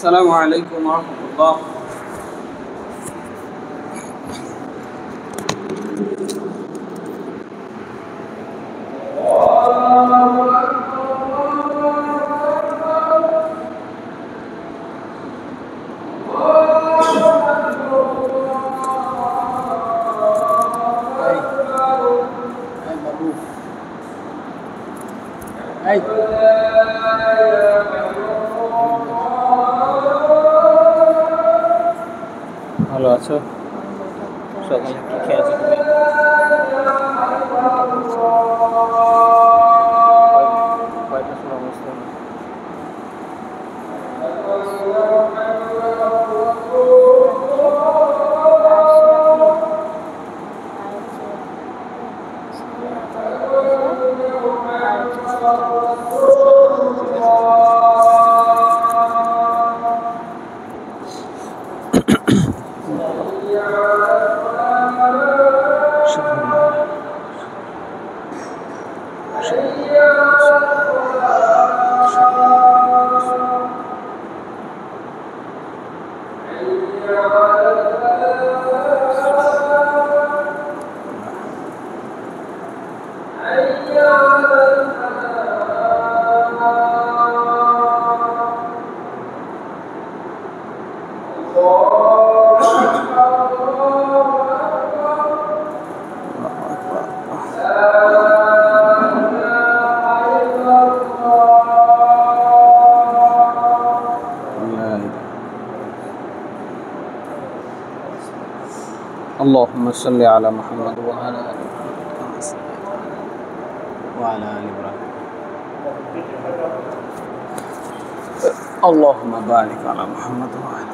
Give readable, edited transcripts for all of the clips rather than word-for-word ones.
السلام عليكم ورحمة الله. ভালো আছো? সকালে কি খেয়েছো তুমি? কয়টা সময় বসলাম? اللهم صل على محمد وعلى آل محمد كما صليت وعلى آل إبراهيم. اللهم بارك على محمد وعلى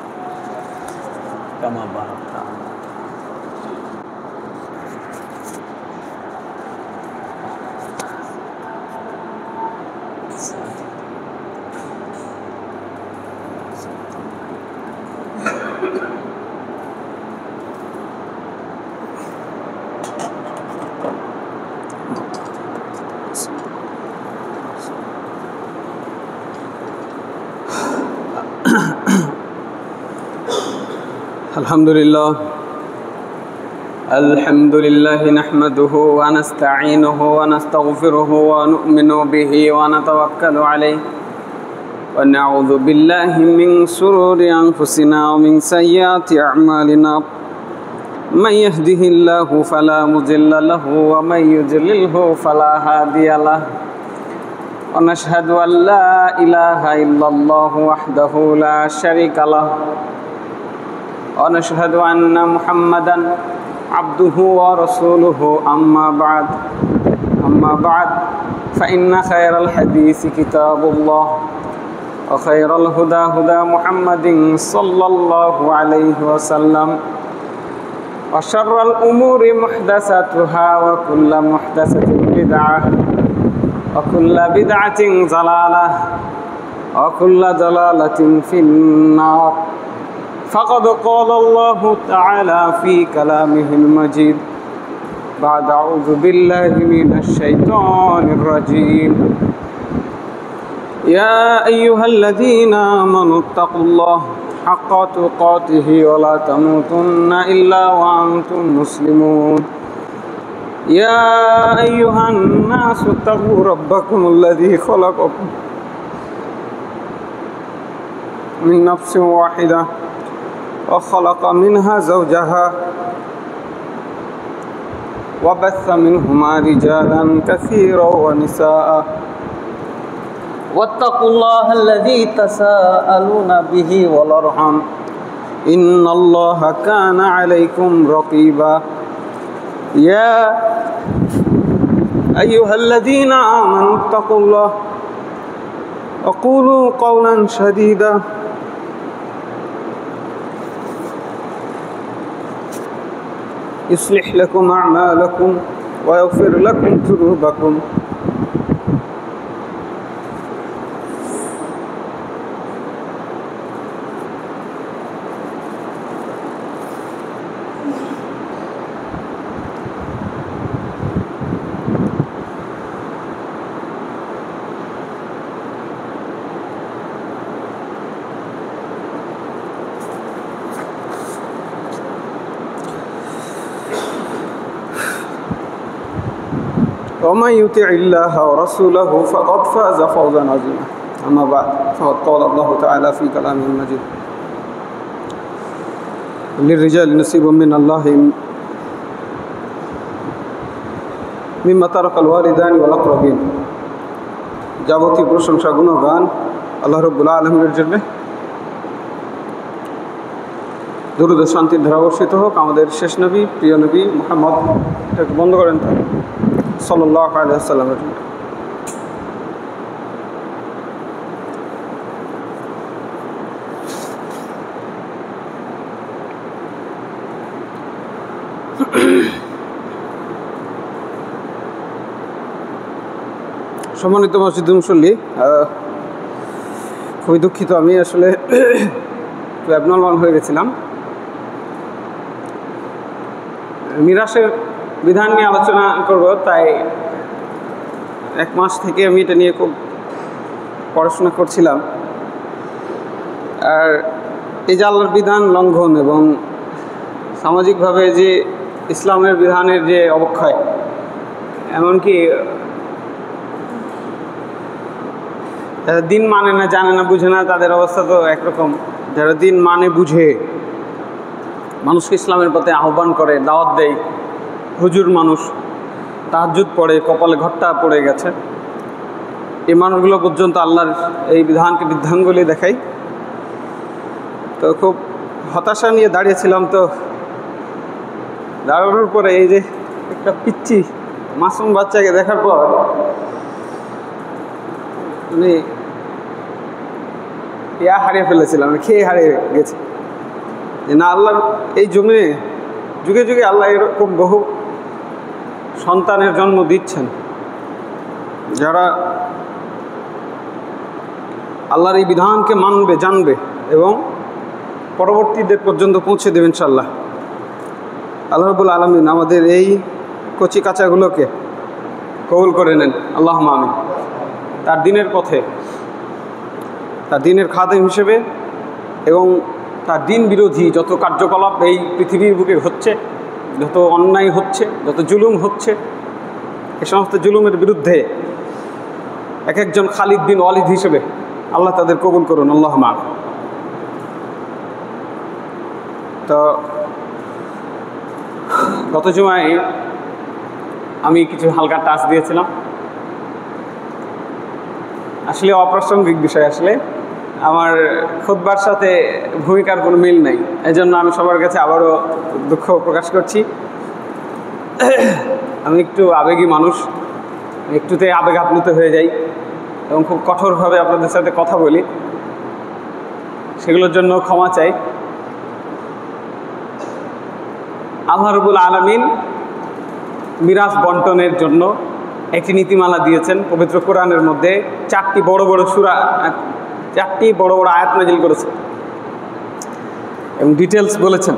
كما باركت على الحمد لله نحمده ونستعينه ونستغفره ونؤمن به ونتوكل عليه ونعوذ بالله من شرور أنفسنا ومن سيئات أعمالنا من يهده الله فلا مضل له ومن يضلله فلا هادي له ونشهد أن لا إله إلا الله وحده لا شريك له ونشهد أن محمدًا عبده ورسوله أما بعد فإن خير الحديث كتاب الله وخير الهدى هدى محمد صلى الله عليه وسلم وشر الأمور محدثاتها وكل محدثة بدعة وكل بدعة ضلالة وكل ضلالة في النار. فقد قال الله تعالى في كلامه المجيد بعد أعوذ بالله من الشيطان الرجيم يا أيها الذين آمنوا اتقوا الله حق تقاته ولا تموتن إلا وأنتم مسلمون يا أيها الناس اتقوا ربكم الذي خلقكم من نفس واحدة وخلق منها زوجها وبث منهما رجالا كثيرا ونساء واتقوا الله الذي تساءلون به والأرحام إن الله كان عليكم رقيبا يا أيها الذين آمنوا اتقوا الله وقولوا قولا سديدا يصلح لكم أعمالكم ويغفر لكم ذنوبكم ومن يطع الله ورسوله فقد فاز فوزا عظيما أما بعد فقد قال الله تعالى في كلامه المجيد للرجال نصيب من الله مما ترك الوالدان والأقربين যাবতীয় প্রশংসা গুণগান আল্লাহ রাব্বুল আলামিনের জন্য। দরুদ ও শান্তির ধারা বর্ষিত হোক আমাদের শেষ নবী প্রিয় নবী মুহাম্মদ, এটাকে বন্ধ করেন তো, সাল্লাল্লাহু আলাইহি ওয়াসাল্লামের জন্য। সম্মানিত মসজিদুল মুসল্লি, খুবই দুঃখিত, আমি আসলে একটু অ্যাবনর্মাল হয়ে গেছিলাম। মিরাসের বিধান নিয়ে আলোচনা করব, তাই এক মাস থেকে আমি এটা নিয়ে খুব পড়াশোনা করছিলাম। আর এই যে আল্লাহর বিধান লঙ্ঘন এবং সামাজিকভাবে যে ইসলামের বিধানের যে অবক্ষয়, এমনকি যারা দিন মানে না, জানে না, বুঝে না, তাদের অবস্থা তো একরকম। যারা দিন মানে বুঝে মানুষকে ইসলামের পথে আহ্বান করে, দাওয়াত দেয়, হুজুর মানুষ, তাহাজ্জুদ পড়ে, কপালে ঘট্টা পড়ে গেছে, এই মানুষগুলো পর্যন্ত আল্লাহর এই বিধানকে বৃদ্ধাঙ্গুলি দেখাই। তো খুব হতাশা নিয়ে দাঁড়িয়েছিলাম। তো দাঁড়ানোর পরে এই যে একটা পিচ্ছি মাসুম বাচ্চাকে দেখার পর আমি হারিয়ে ফেলেছিলাম, খেয়ে হারিয়ে গেছি যে না, আল্লাহর এই জমিনে যুগে যুগে আল্লাহ এরকম বহু সন্তানের জন্ম দিচ্ছেন, যারা আল্লাহর এই বিধানকে মানবে, জানবে এবং পরবর্তীদের পর্যন্ত পৌঁছে দেবেন ইনশাআল্লাহ। আল্লাহ রাব্বুল আলামিন আমাদের এই কচি কাঁচাগুলোকে কবুল করে নেন, আল্লাহুম্মা আমিন। তার দিনের পথে, তার দিনের খাদেম হিসেবে এবং তার দিন বিরোধী যত কার্যকলাপ এই পৃথিবীর বুকে হচ্ছে, যত অন্যায় হচ্ছে, যত জুলুম হচ্ছে, এ সমস্ত জুলুমের বিরুদ্ধে এক একজন খালিদ বিন ওয়ালিদ হিসেবে আল্লাহ তাদের কবুল করুন, আল্লাহুম্মা আমিন। তো গত জুমায় আমি কিছু হালকা টাচ দিয়েছিলাম, আসলে অপ্রাসঙ্গিক বিষয়। আসলে আমার খুতবার সাথে ভূমিকার কোনো মিল নেই, এজন্য আমি সবার কাছে আবারও দুঃখ প্রকাশ করছি। আমি একটু আবেগী মানুষ, একটুতে আবেগ আপ্লুত হয়ে যাই এবং খুব কঠোরভাবে আপনাদের সাথে কথা বলি, সেগুলোর জন্য ক্ষমা চাই। আল্লাহ রাব্বুল আলামিন মিরাস বন্টনের জন্য একটি নীতিমালা দিয়েছেন পবিত্র কোরআনের মধ্যে। 4টি বড় বড় সূরা, 4টি বড় বড় আয়াত নাজিল করেছেন এবং ডিটেলস বলেছেন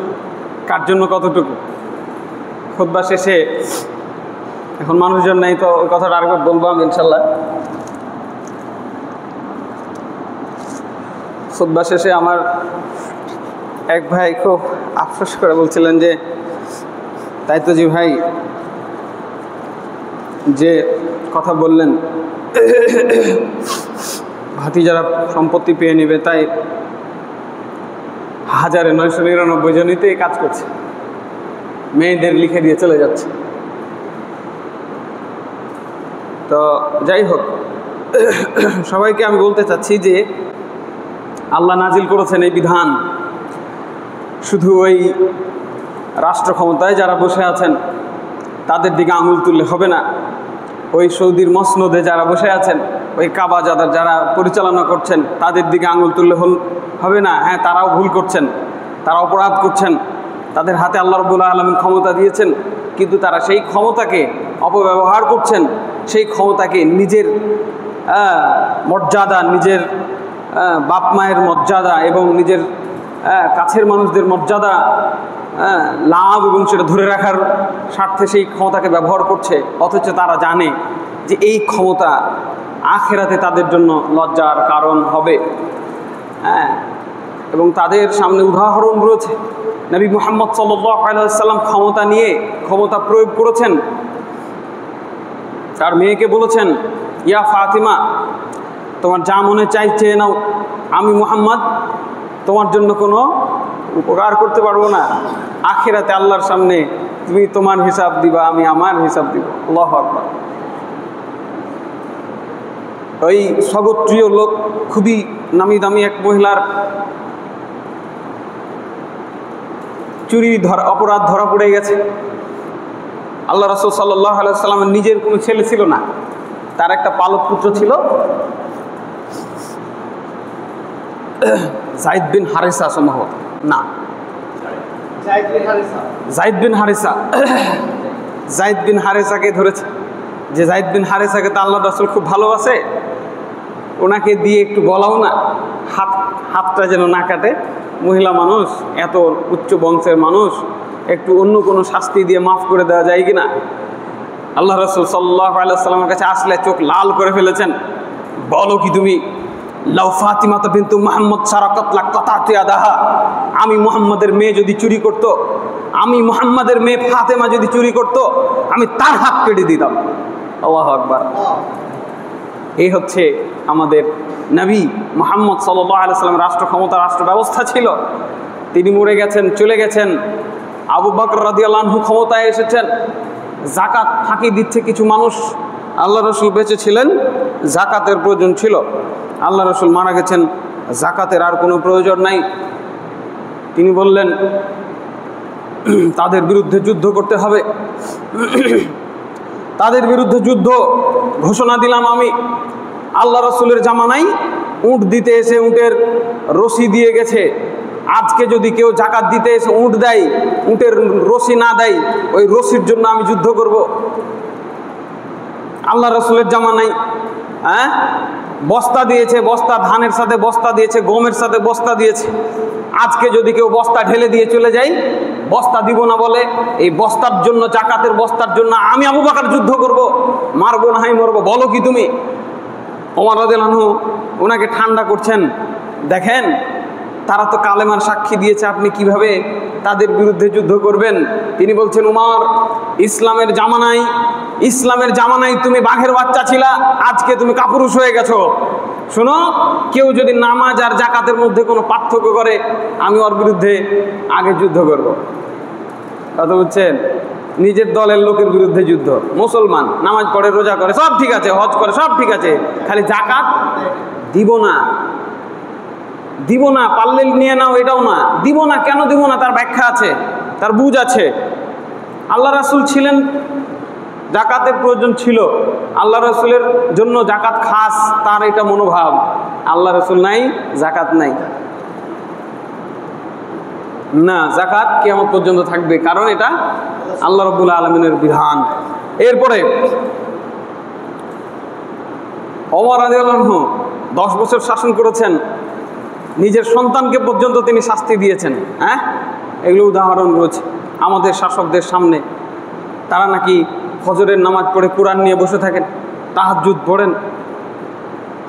কার জন্য কতটুকু। খুতবা শেষে, এখন মানুষজন নাই তো ওই কথাটা আরেকবার বলবো আমি ইনশাল্লাহ। খুতবা শেষে আমার এক ভাই খুব আফসোস করে বলছিলেন যে, তাই তো জি ভাই, যে কথা বললেন ভাতিজারা সম্পত্তি পেয়ে নেবে, তাই 1999 জনইতে কাজ করছে, মেয়েদের লিখে দিয়ে চলে যাচ্ছে। তো যাই হোক, সবাইকে আমি বলতে চাচ্ছি যে আল্লাহ নাজিল করেছেন এই বিধান শুধু ওই রাষ্ট্র ক্ষমতায় যারা বসে আছেন তাদের দিকে আঙুল তুললে হবে না, ওই সৌদির মসনদে যারা বসে আছেন, ওই কাবা যারা পরিচালনা করছেন তাদের দিকে আঙুল তুললে হবে না। হ্যাঁ, তারাও ভুল করছেন, তারা অপরাধ করছেন, তাদের হাতে আল্লাহ রাব্বুল আলামিন ক্ষমতা দিয়েছেন, কিন্তু তারা সেই ক্ষমতাকে অপব্যবহার করছেন, সেই ক্ষমতাকে নিজের মর্যাদা, নিজের বাপ মায়ের মর্যাদা এবং নিজের কাছের মানুষদের মর্যাদা লাভ এবং সেটা ধরে রাখার স্বার্থে সেই ক্ষমতাকে ব্যবহার করছে, অথচ তারা জানে যে এই ক্ষমতা আখিরাতে তাদের জন্য লজ্জার কারণ হবে। এবং তাদের সামনে উদাহরণ রয়েছে। নবী মুহাম্মদ সাল্লাল্লাহু আলাইহি ওয়াসাল্লাম ক্ষমতা নিয়ে ক্ষমতা প্রয়োগ করেছেন তার মেয়েকে বলেছেন, ইয়া ফাতিমা, তোমার যা মনে চাই চেয়ে নাও, আমি মুহাম্মদ তোমার জন্য কোনো উপকার করতে পারবো না। আখিরাতে আল্লাহর সামনে তুমি তোমার হিসাব দিবা, আমি আমার হিসাব দিব। আল্লাহু আকবার। ওই স্বগোত্রীয় লোক, খুবই নামি দামি এক মহিলার চুরি অপরাধ ধরা পড়ে গেছে। আল্লাহ রাসূল সাল্লাল্লাহু আলাইহি ওয়াসাল্লামের নিজের কোনো ছেলে ছিল না, তার একটা পালক পুত্র ছিল, যায়েদ বিন হারিসা সম্ভবত, না যায়েদ বিন হারিসা। যায়েদ বিন হারিসাকে ধরেছে, যে যায়েদ বিন হারিসাকে তো আল্লাহ রাসূল খুব ভালোবাসে, ওনাকে দিয়ে একটু বলাও না, হাতটা যেন না কাটে। মহিলা মানুষ, এত উচ্চ বংশের মানুষ, একটু অন্য কোনো শাস্তি দিয়ে মাফ করে দেওয়া যায় কিনা। আল্লাহ রাসূল সাল্লাল্লাহু আলাইহি ওয়াসাল্লামের কাছে আসলে চোখ লাল করে ফেলেছেন। বলো কি তুমি, লাউ ফাতিমা বিনতু মুহাম্মদ সারাকাত লাকাতাতু ইয়াদাহা, আমি মুহাম্মাদের মেয়ে যদি চুরি করত, আমি মুহাম্মাদের মেয়ে ফাতেমা যদি চুরি করত, আমি তার হাত কেটে দিতাম। আল্লাহু আকবার। এই হচ্ছে আমাদের নবী মুহাম্মদ সাল্লাল্লাহু আলাইহি ওয়াসাল্লাম। রাষ্ট্র ক্ষমতা, রাষ্ট্র ব্যবস্থা ছিল, তিনি মরে গেছেন, চলে গেছেন। আবু বকর রাদিয়াল্লাহু আনহু ক্ষমতায় এসেছেন, যাকাত ফাঁকি দিচ্ছে কিছু মানুষ। আল্লাহ রাসূল বেঁচে ছিলেন, যাকাতের প্রয়োজন ছিল। আল্লাহ রাসূল মারা গেছেন, যাকাতের আর কোনো প্রয়োজন নাই। তিনি বললেন তাদের বিরুদ্ধে যুদ্ধ করতে হবে, তাদের বিরুদ্ধে যুদ্ধ ঘোষণা দিলাম আমি। আল্লাহ রাসূলের জামানায় উট দিতে এসে উটের রশি দিয়ে গেছে। আজকে যদি কেউ যাকাত দিতে এসে উট দেয়, উটের রশি না দেয়, ওই রশির জন্য আমি যুদ্ধ করব। আল্লাহ রাসূলের জামানায় বস্তা দিয়েছে, বস্তা ধানের সাথে বস্তা দিয়েছে, গমের সাথে বস্তা দিয়েছে। আজকে যদি কেউ বস্তা ঢেলে দিয়ে চলে যায়, বস্তা দিব না বলে, এই বস্তার জন্য, যাকাতের বস্তার জন্য আমি আবু বকর যুদ্ধ করব, মারবো না হয় মরবো, বলো কি তুমি। ওমর রাদিয়াল্লাহু আনহু ওনাকে ঠান্ডা করছেন, দেখেন তারা তো কালেমার সাক্ষী দিয়েছে, আপনি কিভাবে তাদের বিরুদ্ধে যুদ্ধ করবেন। তিনি বলছেন, উমর, ইসলামের জামানায় তুমি বাঘের বাচ্চা ছিলা, আজকে তুমি কাপুরুষ হয়ে গেছো। শোনো, কেউ যদি নামাজ আর যাকাতের মধ্যে কোনো পার্থক্য করে, আমি ওর বিরুদ্ধে আগে যুদ্ধ করব। কথা বুঝছেন? নিজের দলের লোকের বিরুদ্ধে যুদ্ধ। মুসলমান, নামাজ পড়ে, রোজা করে, সব ঠিক আছে, হজ করে, সব ঠিক আছে, খালি যাকাত দিব না, পারলে নিয়ে নাও, এটাও না, দিব না। কেন দিব না? তার ব্যাখ্যা আছে, তার বুঝ আছে। আল্লাহ রাসূল ছিলেন, যাকাতের প্রয়োজন ছিল, আল্লাহ রাসূলের জন্য যাকাত খাস, তার এটা মনোভাব। আল্লাহ রাসূল নাই, যাকাত নাই, না, যাকাত কিয়ামত পর্যন্ত থাকবে, কারণ এটা আল্লাহ রাব্বুল আলামিনের বিধান। এরপরে ওমর রাদিয়াল্লাহু আনহু 10 বছর শাসন করেছেন, নিজের সন্তানকে পর্যন্ত তিনি শাস্তি দিয়েছেন। এগুলো উদাহরণ রয়েছে আমাদের শাসকদের সামনে। তারা নাকি ফজরের নামাজ পড়ে কোরআন নিয়ে বসে থাকেন, তাহাজ্জুদ পড়েন,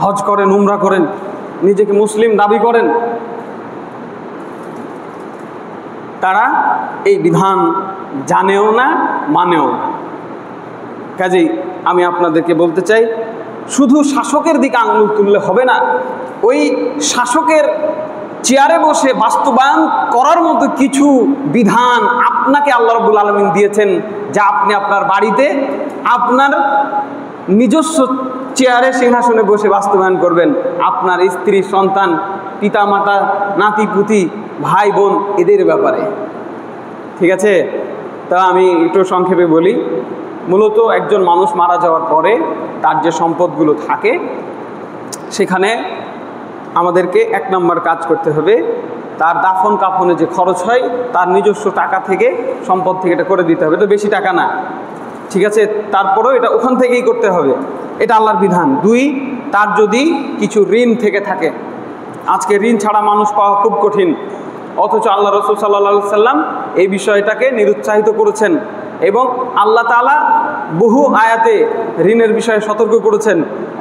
হজ করেন, উমরা করেন, নিজেকে মুসলিম দাবি করেন। তারা এই বিধান জানেও না, মানেও না। কাজেই আমি আপনাদেরকে বলতে চাই, শুধু শাসকের দিকে আঙুল তুললে হবে না, ওই শাসকের চেয়ারে বসে বাস্তবায়ন করার মতো কিছু বিধান আপনাকে আল্লাহ রাব্বুল আলামিন দিয়েছেন, যা আপনি আপনার বাড়িতে আপনার নিজস্ব চেয়ারে, সিংহাসনে বসে বাস্তবায়ন করবেন। আপনার স্ত্রী, সন্তান, পিতা মাতা, নাতি পুতি, ভাই বোন, এদের ব্যাপারে। ঠিক আছে? তা আমি একটু সংক্ষেপে বলি। মূলত একজন মানুষ মারা যাওয়ার পরে তার যে সম্পদগুলো থাকে, সেখানে আমাদেরকে 1 নম্বর কাজ করতে হবে, তার দাফন কাফনে যে খরচ হয়, তার নিজস্ব টাকা থেকে, সম্পদ থেকে এটা করে দিতে হবে। এটা বেশি টাকা না, ঠিক আছে? তারপরেও এটা ওখান থেকেই করতে হবে, এটা আল্লাহর বিধান। 2, তার যদি কিছু ঋণ থেকে থাকে, আজকে ঋণ ছাড়া মানুষ পাওয়া খুব কঠিন, অথচ আল্লাহ রাসূল সাল্লাল্লাহু আলাইহি সাল্লাম এই বিষয়টাকে নিরুৎসাহিত করেছেন এবং আল্লাহ তাআলা বহু আয়াতে ঋণের বিষয়ে সতর্ক করেছেন।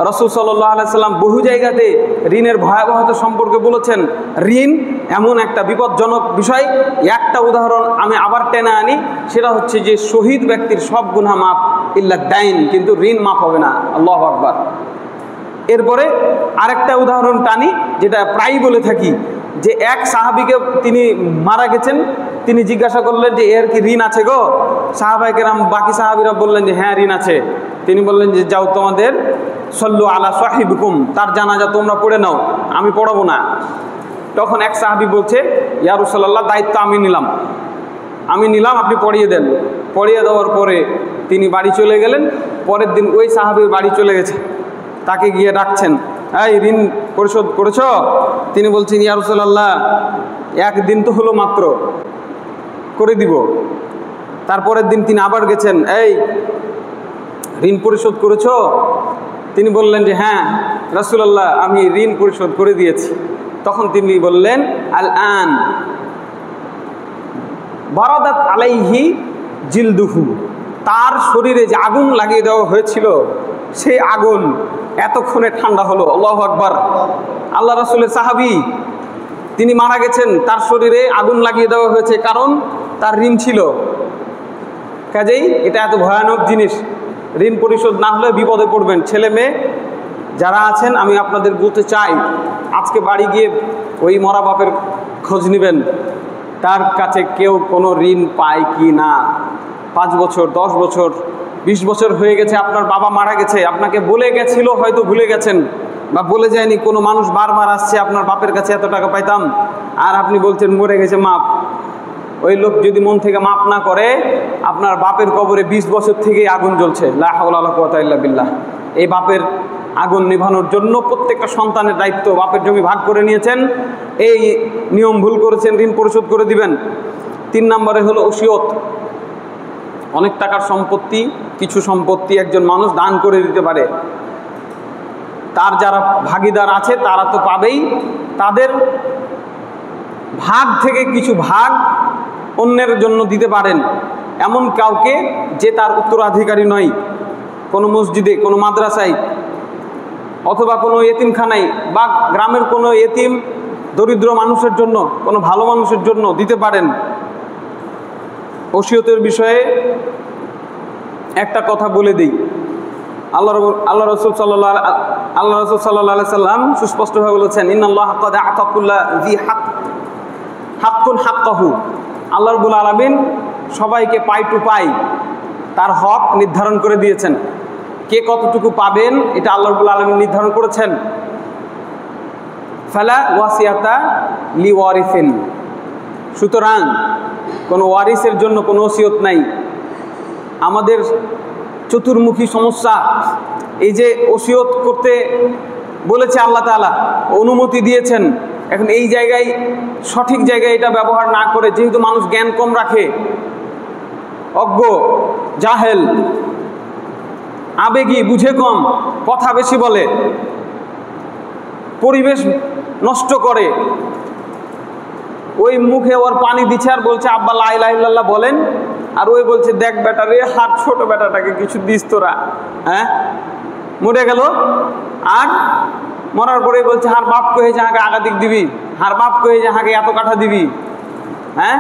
রাসূল সাল্লাল্লাহু আলাইহি সাল্লাম বহু জায়গাতে ঋণের ভয়াবহতা সম্পর্কে বলেছেন। ঋণ এমন একটা বিপজ্জনক বিষয়। একটা উদাহরণ আমি আবার টেনে আনি, সেটা হচ্ছে যে শহীদ ব্যক্তির সব গুনাহ মাফ ইল্লা দাইন, কিন্তু ঋণ মাফ হবে না। আল্লাহু আকবার। এরপরে আরেকটা উদাহরণ টানি, যেটা প্রায়ই বলে থাকি, যে এক সাহাবীকে তিনি মারা গেছেন, তিনি জিজ্ঞাসা করলেন যে এর কি ঋণ আছে গো? সাহাবায়ে কেরাম বাকি সাহাবীরা বললেন যে হ্যাঁ ঋণ আছে। তিনি বললেন যে যাও তোমাদের সল্লু আলা সাহিবিকুম, তার জানাজা তোমরা পড়ে নাও, আমি পড়াবো না। তখন এক সাহাবী বলছে ইয়া রাসূলুল্লাহ, দায়িত্ব আমি নিলাম, আপনি পড়িয়ে দেন। পড়িয়ে দেওয়ার পরে তিনি বাড়ি চলে গেলেন। পরের দিন ওই সাহাবীর বাড়ি চলে গেছে, তাকে গিয়ে ডাকছেন, এই ঋণ পরিশোধ করেছ? তিনি বলছেন ইয়া রাসূলুল্লাহ, একদিন তো হলো মাত্র, করে দিব। তারপরের দিন তিনি আবার গেছেন, এই ঋণ পরিশোধ করেছ? তিনি বললেন যে হ্যাঁ রাসূলুল্লাহ, আমি ঋণ পরিশোধ করে দিয়েছি। তখন তিনি বললেন আল আন বারাদাত আলাইহি জিলদুহু, তার শরীরে যে আগুন লাগিয়ে দেওয়া হয়েছিল সেই আগুন এতক্ষণে ঠান্ডা হলো। আল্লাহু আকবার। আল্লাহ রাসূলের সাহাবী, তিনি মারা গেছেন, তার শরীরে আগুন লাগিয়ে দেওয়া হয়েছে, কারণ তার ঋণ ছিল। কাজেই এটা এত ভয়ানক জিনিস। ঋণ পরিশোধ না হলে বিপদে পড়বেন। ছেলে মেয়ে যারা আছেন, আমি আপনাদের বলতে চাই, আজকে বাড়ি গিয়ে ওই মরা বাপের খোঁজ নেবেন, তার কাছে কেউ কোনো ঋণ পায় কি না। 5 বছর 10 বছর 20 বছর হয়ে গেছে, আপনার বাবা মারা গেছে, আপনাকে বলে গেছিল, হয়তো ভুলে গেছেন, বা বলে যায়নি। কোনো মানুষ বারবার আসছে, আপনার বাপের কাছে এত টাকা পাইতাম, আর আপনি বলছেন মরে গেছে মাপ। ওই লোক যদি মন থেকে মাপ না করে, আপনার বাপের কবরে 20 বছর থেকেই আগুন জ্বলছে। লা হাওলা ওয়ালা কুওয়াতা ইল্লা বিল্লাহ। এই বাপের আগুন নিভানোর জন্য প্রত্যেকটা সন্তানের দায়িত্ব। বাপের জমি ভাগ করে নিয়েছেন, এই নিয়ম ভুল করেছেন, ঋণ পরিশোধ করে দিবেন। 3 নম্বরে হলো ওসিয়ত। অনেক টাকার সম্পত্তি, কিছু সম্পত্তি একজন মানুষ দান করে দিতে পারে। তার যারা ভাগিদার আছে তারা তো পাবেই, তাদের ভাগ থেকে কিছু ভাগ অন্যের জন্য দিতে পারেন। এমন কাউকে যে তার উত্তরাধিকারী নয়, কোনো মসজিদে, কোনো মাদ্রাসায়, অথবা কোনো এতিমখানায়, বা গ্রামের কোনো এতিম দরিদ্র মানুষের জন্য, কোনো ভালো মানুষের জন্য দিতে পারেন। ওসিয়তের বিষয়ে একটা কথা বলে দিই। আল্লাহ রাসূল সাল্লাল্লাহু আলাইহি সাল্লাম সুস্পষ্টভাবে বলেছেন, ইন্নাল্লাহা ক্বাদ আ'তা কুল্লা যী হাক্কুন হাক্কাহু। আল্লাহ রাব্বুল আলামিন সবাইকে পাই টু পাই তার হক নির্ধারণ করে দিয়েছেন। কে কতটুকু পাবেন এটা আল্লাহ রাব্বুল আলামিন নির্ধারণ করেছেন। ফালা ওয়াসিয়াতা লিওয়ারিসিন, সুতরাং কোনো ওয়ারিসের জন্য কোনো ওসিয়ত নাই। আমাদের চতুর্মুখী সমস্যা, এই যে ওসিয়ত করতে বলেছে আল্লাহ তাআলা, অনুমতি দিয়েছেন, এখন এই জায়গায় সঠিক জায়গায় এটা ব্যবহার না করে, যেহেতু মানুষ জ্ঞান কম রাখে, অজ্ঞ, জাহেল, আবেগী, বুঝে কম, কথা বেশি বলে, পরিবেশ নষ্ট করে, ওই মুখে ওর পানি দিচ্ছে আর বলছে আব্বা লা ইলাহা ইল্লাল্লাহ বলেন, আর ওই বলছে দেখ বেটা রে, হাত ছোট বেটাটাকে কিছু দিস তোরা, হ্যাঁ মরে গেল, আর মরার পরেই বলছে হার বাপ কয়ে যাহাকে আগাদিক দিবি, হার বাপ কয়ে যাহাকে এত কাঠা দিবি। হ্যাঁ,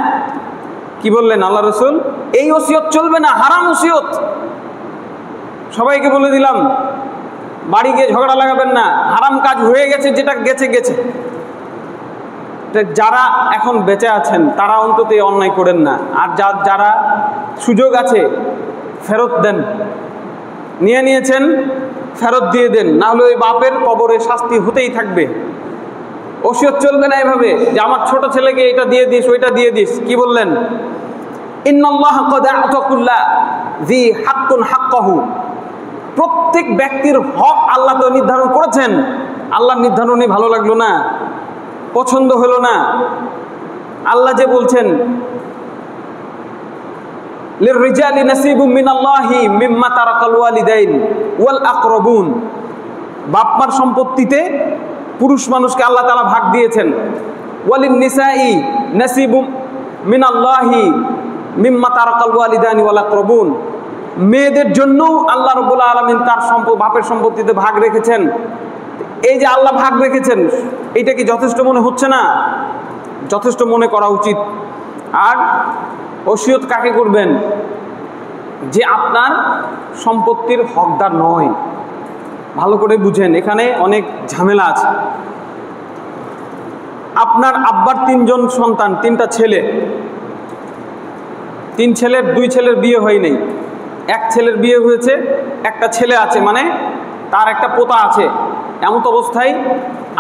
কি বললেন আল্লাহ রাসূল? এই ওসিয়ত চলবে না, হারাম ওসিয়ত। সবাইকে বলে দিলাম, বাড়ি গিয়ে ঝগড়া লাগাবেন না, হারাম কাজ হয়ে গেছে, যেটা গেছে গেছে। যারা এখন বেঁচে আছেন তারা অন্তত অন্যায় করেন না, আর যারা সুযোগ আছে ফেরত দেন, নিয়েছেন ফেরত দিয়ে দেন, না হলে ওই বাপের কবরে শাস্তি হতেই থাকবে। ওসিয়ত চলবে না এভাবে যে আমার ছোট ছেলেকে এটা দিয়ে দিস, ওইটা দিয়ে দিস। কি বললেন? ইন্নাল্লাহা ক্বাদ আ'তা কুল্লা যী হাক্কুন হাক্কাহু। প্রত্যেক ব্যক্তির হক আল্লাহ তো নির্ধারণ করেছেন। আল্লাহর নির্ধারণই ভালো লাগলো না, পছন্দ হলো না। আল্লাহ যে বলছেন লিররিজালি নাসিবুম মিনাল্লাহি মিম্মা তারাকাল ওয়ালিদাইন ওয়াল আকরাবুন, বাপ মার সম্পত্তিতে পুরুষ মানুষকে আল্লাহ তাআলা ভাগ দিয়েছেন। ওয়ালিন নিসাই নাসিবুম মিনাল্লাহি মিম্মা তারাকাল ওয়ালিদানি ওয়াল আকরাবুন, মেয়েদের জন্য আল্লাহ রাব্বুল আলামিন তার বাপের সম্পত্তিতে ভাগ রেখেছেন। এই যে আল্লাহ ভাগ রেখেছেন, এটা কি যথেষ্ট মনে হচ্ছে না? যথেষ্ট মনে করা উচিত। আর ওসিয়ত কাকে করবেন? যে আপনার সম্পত্তির হকদার নয়। ভালো করে বুঝেন, এখানে অনেক ঝামেলা আছে। আপনার আব্বার 3 জন সন্তান, 3টা ছেলে, 3 ছেলের 2 ছেলের বিয়ে হয়নি, এক ছেলের বিয়ে হয়েছে, একটা ছেলে আছে, মানে তার একটা পোতা আছে। এমন অবস্থায়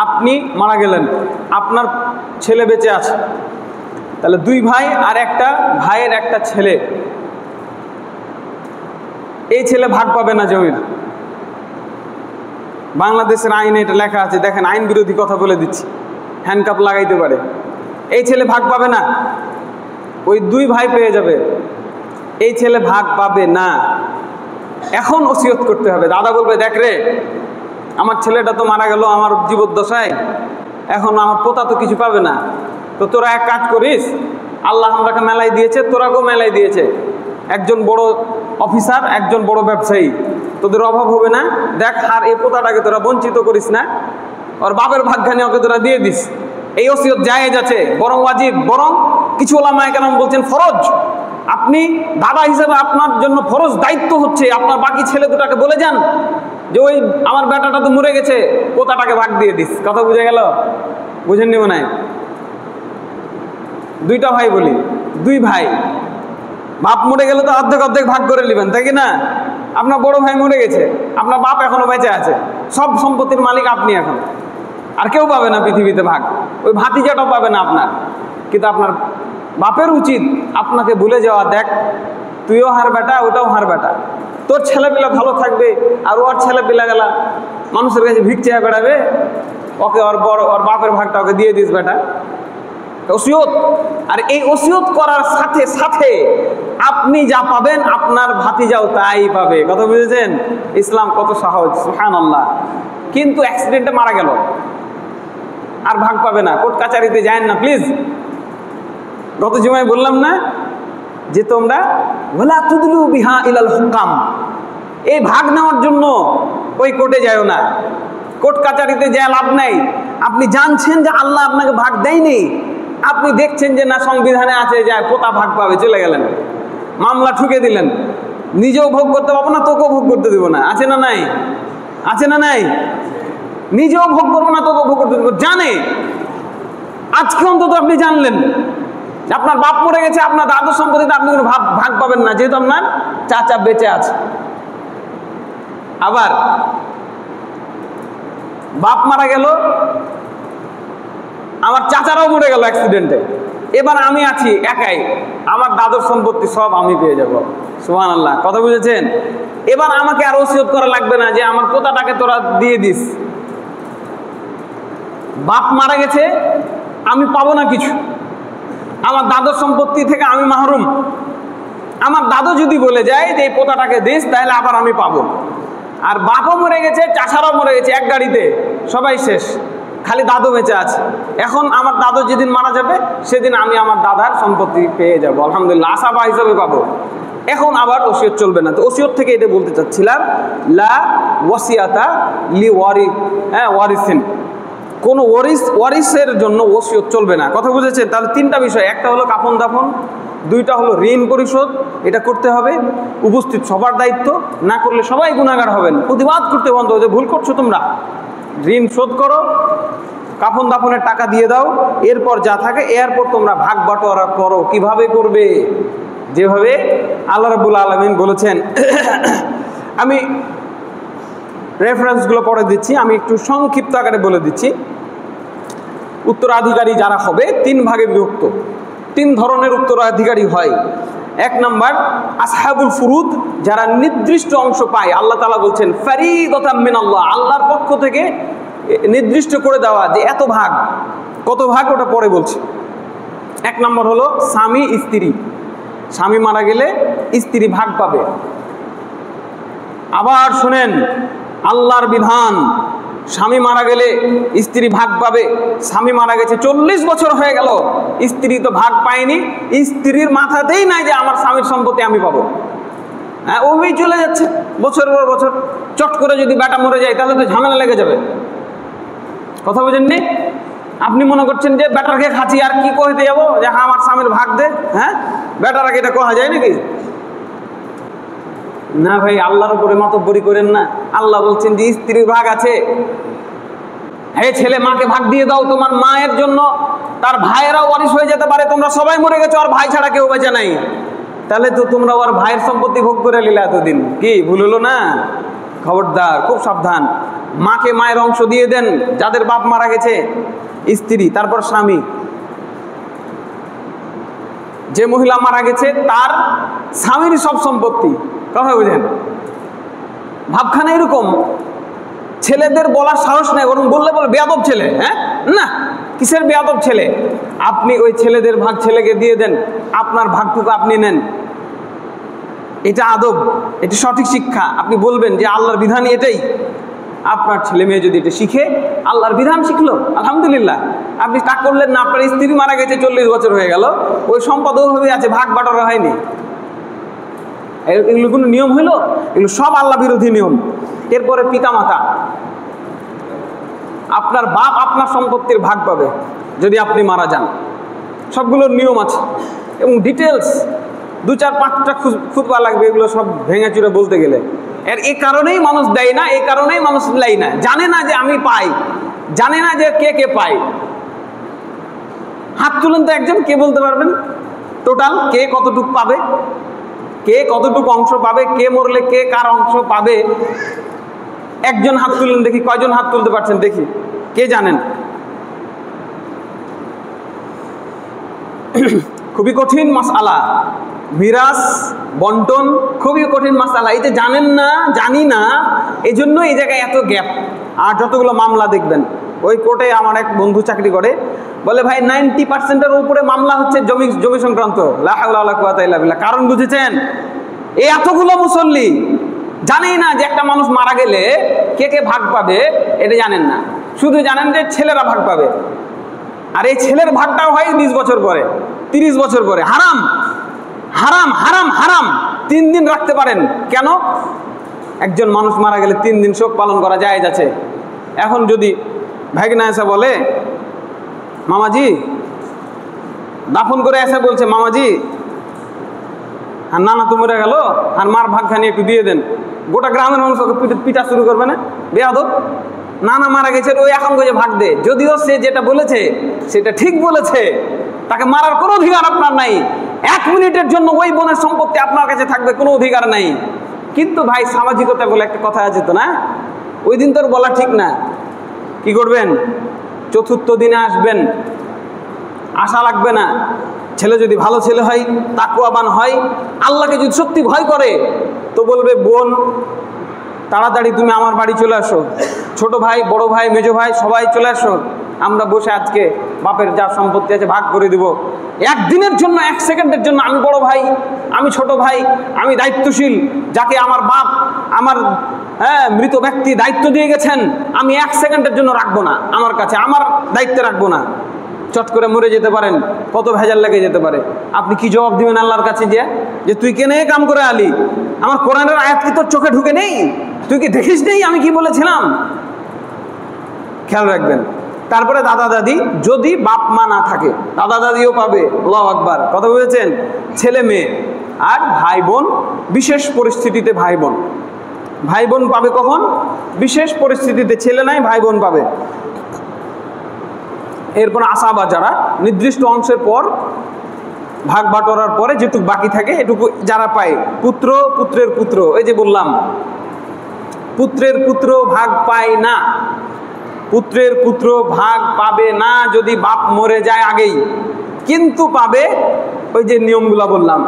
আপনি মারা গেলেন, আপনার ছেলে বেঁচে আছে, তাহলে 2 ভাই আর একটা ভাইয়ের একটা ছেলে, এই ছেলে ভাগ পাবে না জমির। বাংলাদেশের আইনে এটা লেখা আছে, দেখেন আইন বিরোধী কথা বলে দিচ্ছি, হ্যান্ডকাপ লাগাইতে পারে। এই ছেলে ভাগ পাবে না, ওই 2 ভাই পেয়ে যাবে, এই ছেলে ভাগ পাবে না। এখন ওসিয়ত করতে হবে। দাদা বলবে, দেখ রে, আমার ছেলেটা তো মারা গেল আমার জীবদ্দশায়, এখন আমার পোতা তো কিছু পাবে না, তো তোরা এক কাজ করিস, আল্লাহ আমরাকে মেলায় দিয়েছে, তোরাকেও মেলায় দিয়েছে, একজন বড় অফিসার, একজন বড় ব্যবসায়ী, তোদের অভাব হবে না, দেখ আর এই পোতাটাকে তোরা বঞ্চিত করিস না, ওর বাপের ভাগ্যানি ওকে তোরা দিয়ে দিস। এই ওসিয়ত জায়েজ আছে, বরং ওয়াজিব, বরং কিছু ওলামায়ে কেরাম বলছেন ফরজ। আপনি দাদা হিসেবে আপনার জন্য ফরজ দায়িত্ব হচ্ছে আপনার বাকি ছেলে দুটাকে বলে যান যে ওই আমার বেটাটা তো মরে গেছে, পোতাটাকে ভাগ দিয়ে দিস। কথা বুঝে গেল? বুঝেননি মনে হয়? 2টা ভাই বলি, 2 ভাই, বাপ মরে গেলে তো অর্ধেক অর্ধেক ভাগ করে নেবেন, তাই কি না? আপনার বড় ভাই মরে গেছে, আপনার বাপ এখনো বেঁচে আছে, সব সম্পত্তির মালিক আপনি এখন, আর কেউ পাবে না পৃথিবীতে ভাগ, ওই ভাতিজাটাও পাবে না আপনার। কিন্তু আপনার বাপের উচিত আপনাকে ভুলে যাওয়া, দেখ তুইও হার বেটা, ওটাও হার বেটা, তোর ছেলেপিলা ভালো থাকবে, আর ওর ছেলেপিলা গেলা মানুষের কাছে ভিক চেয়ে বেড়াবে, ওকে ওর বাপের ভাগটা ওকে দিয়ে দিস বেটা। ওসিয়ত। আর এই ওসিয়ত করার সাথে সাথে আপনি যা পাবেন আপনার ভাতিজাও তাই পাবে। কথা বুঝেছেন? ইসলাম কত সহজ, সুবহানাল্লাহ। কিন্তু অ্যাক্সিডেন্টে মারা গেল, আর ভাগ পাবে না, কোর্ট কাচারিতে যায়েন না প্লিজ। গত জুমায় বললাম না যে তোমরা ওয়ালা তুদলু বিহা ইলাল হুকাম, এই ভাগ নেওয়ার জন্য ওই কোর্টে যায়ও না, কোর্ট কাচারিতে যায় লাভ নাই। আপনি জানছেন যে আল্লাহ আপনাকে ভাগ দেয়নি, আপনি দেখছেন যে না সংবিধানে আছে যে পোতা ভাগ পাবে, চলে গেলেন, মামলা ঠুকে দিলেন, নিজেও ভোগ করতে পারবো না, তোকেও ভোগ করতে দেবো না। আছে না নাই? আছে না নাই? নিজেও ভোগ করবো না, তোকেও ভোগ করতে দেবো, জানে। আজকে অন্তত আপনি জানলেন আপনার বাপ মরে গেছে, আপনার দাদুর সম্পত্তিতে আপনি কোনো ভাগ পাবেন না, যেহেতু আপনার চাচা বেঁচে আছে। আবার বাপ মারা গেল, আমার চাচারাও মরে গেল অ্যাক্সিডেন্টে, এবার আমি আছি একাই, আমার দাদুর সম্পত্তি সব আমি পেয়ে যাব। সুবহানাল্লাহ। কথা বুঝেছেন? এবার আমাকে আর ওসিয়ত করা লাগবে না যে আমার পোতাটাকে তোরা দিয়ে দিস। বাপ মারা গেছে, আমি পাবো না কিছু, আমার দাদুর সম্পত্তি থেকে আমি মাহরুম। আমার দাদু যদি বলে যায় যে এই পোতাটাকে দিস, তাহলে আবার আমি পাবো। আর বাপও মরে গেছে, চাচারাও মরে গেছে, এক গাড়িতে সবাই শেষ, খালি দাদু বেঁচে আছে। এখন আমার দাদু যেদিন মারা যাবে সেদিন আমি আমার দাদার সম্পত্তি পেয়ে যাব, আলহামদুলিল্লাহ, আসাবা হিসাবে পাবো। এখন আবার ওসিয়ত চলবে না। তো ওসিয়ত থেকে এটা বলতে চাচ্ছিলাম, লা ওয়াসিয়াতা লি ওয়ারিসিন, কোন ওয়ারিসের জন্য ওসিয়ত চলবে না। কথা বুঝেছেন? তাহলে 3টা বিষয়, একটা হলো কাফন দাফন, 2টা হলো ঋণ পরিশোধ, এটা করতে হবে, উপস্থিত সবার দায়িত্ব, না করলে সবাই গুনাহগার হবেন। প্রতিবাদ করতে বন্ধ যে ভুল করছো তোমরা, ঋণ শোধ করো, কাফন দাফনের টাকা দিয়ে দাও, এরপর যা থাকে এরপর তোমরা ভাগ বাটোয়ারা করো। কিভাবে করবে? যেভাবে আল্লাহ রাব্বুল আলামিন বলেছেন। আমি রেফারেন্সগুলো পড়ে দিচ্ছি, আমি একটু সংক্ষিপ্ত আকারে বলে দিচ্ছি। উত্তরাধিকারী যারা হবে 3 ভাগে বিভক্ত, 3 ধরনের উত্তরাধিকারী হয়। 1 নাম্বার আসহাবুল ফুরুদ, যারা নির্দিষ্ট অংশ পায়। আল্লাহ তাআলা বলছেন ফারিদাতাম মিনাল্লাহ, আল্লাহর পক্ষ থেকে নির্দিষ্ট করে দেওয়া যে এত ভাগ, কত ভাগ ওটা পরে বলছে। 1 নম্বর হলো স্বামী স্ত্রী, স্বামী মারা গেলে স্ত্রী ভাগ পাবে। আবার শুনেন আল্লাহর বিধান, স্বামী মারা গেলে স্ত্রী ভাগ পাবে। স্বামী মারা গেছে 40 বছর হয়ে গেল, স্ত্রী তো ভাগ পায়নি, স্ত্রীর মাথাতেই নাই যে আমার স্বামীর সম্পত্তি আমি পাবো। হ্যাঁ, ওই চলে যাচ্ছে বছরের পর বছর। চট করে যদি বেটা মরে যায় তাহলে তো ঝামেলা লেগে যাবে। কথা বোঝেননি? আপনি মনে করছেন যে বেটারকে খাচ্ছি আর কি কইতে যাবো যে হ্যাঁ আমার স্বামীর ভাগ দে। হ্যাঁ, বেটারাকে এটা করা যায় নাকি? না ভাই, আল্লাহর উপরে মাতব্বরি করেন না। আল্লাহ বলছেন যে স্ত্রীর ভাগ আছে। হে ছেলে, মাকে ভাগ দিয়ে দাও। তোমার মায়ের জন্য তার ভাইয়েরাও ওয়ারিশ হয়ে যেতে পারে। তোমরা সবাই মরে গেছো, আর ভাই ছাড়া কেউ বেঁচে নাই। তাহলে তো তোমরা ওর ভাইয়ের সম্পত্তি ভোগ করে নিলে এতদিন। কি ভুল হলো না? খবরদার, খুব সাবধান। মাকে মায়ের অংশ দিয়ে দেন যাদের বাপ মারা গেছে, স্ত্রী, তারপর স্বামী। যে মহিলা মারা গেছে তার স্বামীর সব সম্পত্তি। কথা বুঝেন? ভাবখানা এরকম, ছেলেদের বলার সাহস নেই, বরং বললে বলে বেয়াদব ছেলে। হ্যাঁ না, কিসের বেয়াদব ছেলে? আপনি ওই ছেলেদের ভাগ ছেলেকে দিয়ে দেন, আপনার ভাগটুকু আপনি নেন। এটা আদব, এটা সঠিক শিক্ষা। আপনি বলবেন যে আল্লাহর বিধানই এটাই। আপনার ছেলে মেয়ে যদি এটা শিখে, আল্লাহর বিধান শিখলো, আলহামদুলিল্লাহ। আপনি তা করলেন না, আপনার স্ত্রী মারা গেছে 40 বছর হয়ে গেল, ওই সম্পদ ওইভাবে আছে, ভাগ বাটোয়ারা হয়নি। এগুলো কোনো নিয়ম হইল? এগুলো সব আল্লাহ বিরোধী নিয়ম। এরপরে পিতামাতা, আপনার বাপ আপনার সম্পত্তির ভাগ পাবে যদি আপনি মারা যান। সবগুলোর নিয়ম আছে এবং ডিটেলস 2-4-5টা খুতবা লাগবে, এগুলো সব ভেঙে চুরে বলতে গেলে। এই কারণেই মানুষ দেয় না, এই কারণেই মানুষ লাই না, জানে না যে আমি পাই, জানে না যে কে কে পায়। হাত তুলেন তো একজন, কে বলতে পারবেন টোটাল কে কতটুক পাবে, কে কতটুকু অংশ পাবে, কে মরলে কে কার অংশ পাবে? একজন হাত তুলেন দেখি, কয়জন হাত তুলতে পারছেন দেখি, কে জানেন? খুবই কঠিন মাসআলা, মিরাস বন্টন খুবই কঠিন মাসআলা। এই যে জানেন না, জানি না, এই জন্য এই জায়গায় এত গ্যাপ। আর যতগুলো মামলা দেখবেন, ওই কোর্টে আমার এক বন্ধু চাকরি করে, বলে ভাই 90%-এর উপরে মামলা হচ্ছে জমি সংক্রান্ত। লা হাওলা ওয়ালা কুওয়াতা ইল্লা বিল্লাহ। কারণ বুঝেছেন? এই এতগুলো মুসল্লি জানেই না যে একটা মানুষ মারা গেলে কে কে ভাগ পাবে, এটা জানেন না। শুধু জানেন যে ছেলেরা ভাগ পাবে, আর এই ছেলের ভাগটাও হয় 20 বছর পরে, 30 বছর পরে। হারাম হারাম হারাম হারাম। 3 দিন রাখতে পারেন কেন? একজন মানুষ মারা গেলে 3 দিন শোক পালন করা জায়েজ আছে। এখন যদি ভাগনা এসে বলে মামাজি দাফন করে, এসে বলছে মামাজি আর নানা তো মরে গেল, আর মার ভাগখানি একটু দিয়ে দেন, গোটা গ্রামের মানুষ পিটা শুরু করবে না? বেয়াদব। নানা মারা গেছে, ওই এখন যে ভাগ দে, যদিও সে যেটা বলেছে সেটা ঠিক বলেছে, তাকে মারার কোনো অধিকার আপনার নাই। 1 মিনিটের জন্য ওই বোনের সম্পত্তি আপনার কাছে থাকবে, কোনো অধিকার নাই। কিন্তু ভাই সামাজিকতা বলে একটা কথা আছে তো না, ওই দিন তোর বলা ঠিক না। কি করবেন? 4র্থ দিনে আসবেন, আশা লাগবে না। ছেলে যদি ভালো ছেলে হয়, তাকওয়াবান হয়, আল্লাহকে যদি সত্যি ভয় করে, তো বলবে বোন তাড়াতাড়ি তুমি আমার বাড়ি চলে আসো, ছোট ভাই, বড় ভাই, মেজো ভাই সবাই চলে আসো, আমরা বসে আজকে বাপের যা সম্পত্তি আছে ভাগ করে দিব। একদিনের জন্য, 1 সেকেন্ডের জন্য আমি বড় ভাই, আমি ছোট ভাই, আমি দায়িত্বশীল, যাকে আমার বাপ, আমার মৃত ব্যক্তি দায়িত্ব দিয়ে গেছেন, আমি 1 সেকেন্ডের জন্য রাখবো না আমার কাছে, আমার দায়িত্বে রাখবো না। চট করে মরে যেতে পারেন, কত ভেজাল লেগে যেতে পারে। আপনি কি জবাব দিবেন আল্লাহর কাছে যে তুই কেনে কাম করে আলি? আমার কোরআনের আয়াত কি তোর চোখে ঢুকে নেই? তুই কি দেখিস নেই আমি কি বলেছিলাম? খেয়াল রাখবেন। তারপরে দাদা দাদি, যদি বাপ মা না থাকে দাদা দাদিও পাবে। আল্লাহু আকবার। কথা বুঝেছেন? ছেলে মেয়ে আর ভাই বোন, বিশেষ পরিস্থিতিতে ভাই বোন, ভাই বোন পাবে কখন? বিশেষ পরিস্থিতিতে ছেলে নাই, ভাই বোন পাবে। এরপর আসাবা, যারা নির্দিষ্ট অংশের পর ভাগ বাটোয়ারার পরে যেটুকু বাকি থাকে এটুকু যারা পায়, পুত্র, পুত্রের পুত্র। এই যে বললাম পুত্রের পুত্র ভাগ পায় না, পুত্রের পুত্র ভাগ পাবে না যদি বাপ মরে যায় আগেই, কিন্তু পাবে ওই যে নিয়মগুলো বললাম,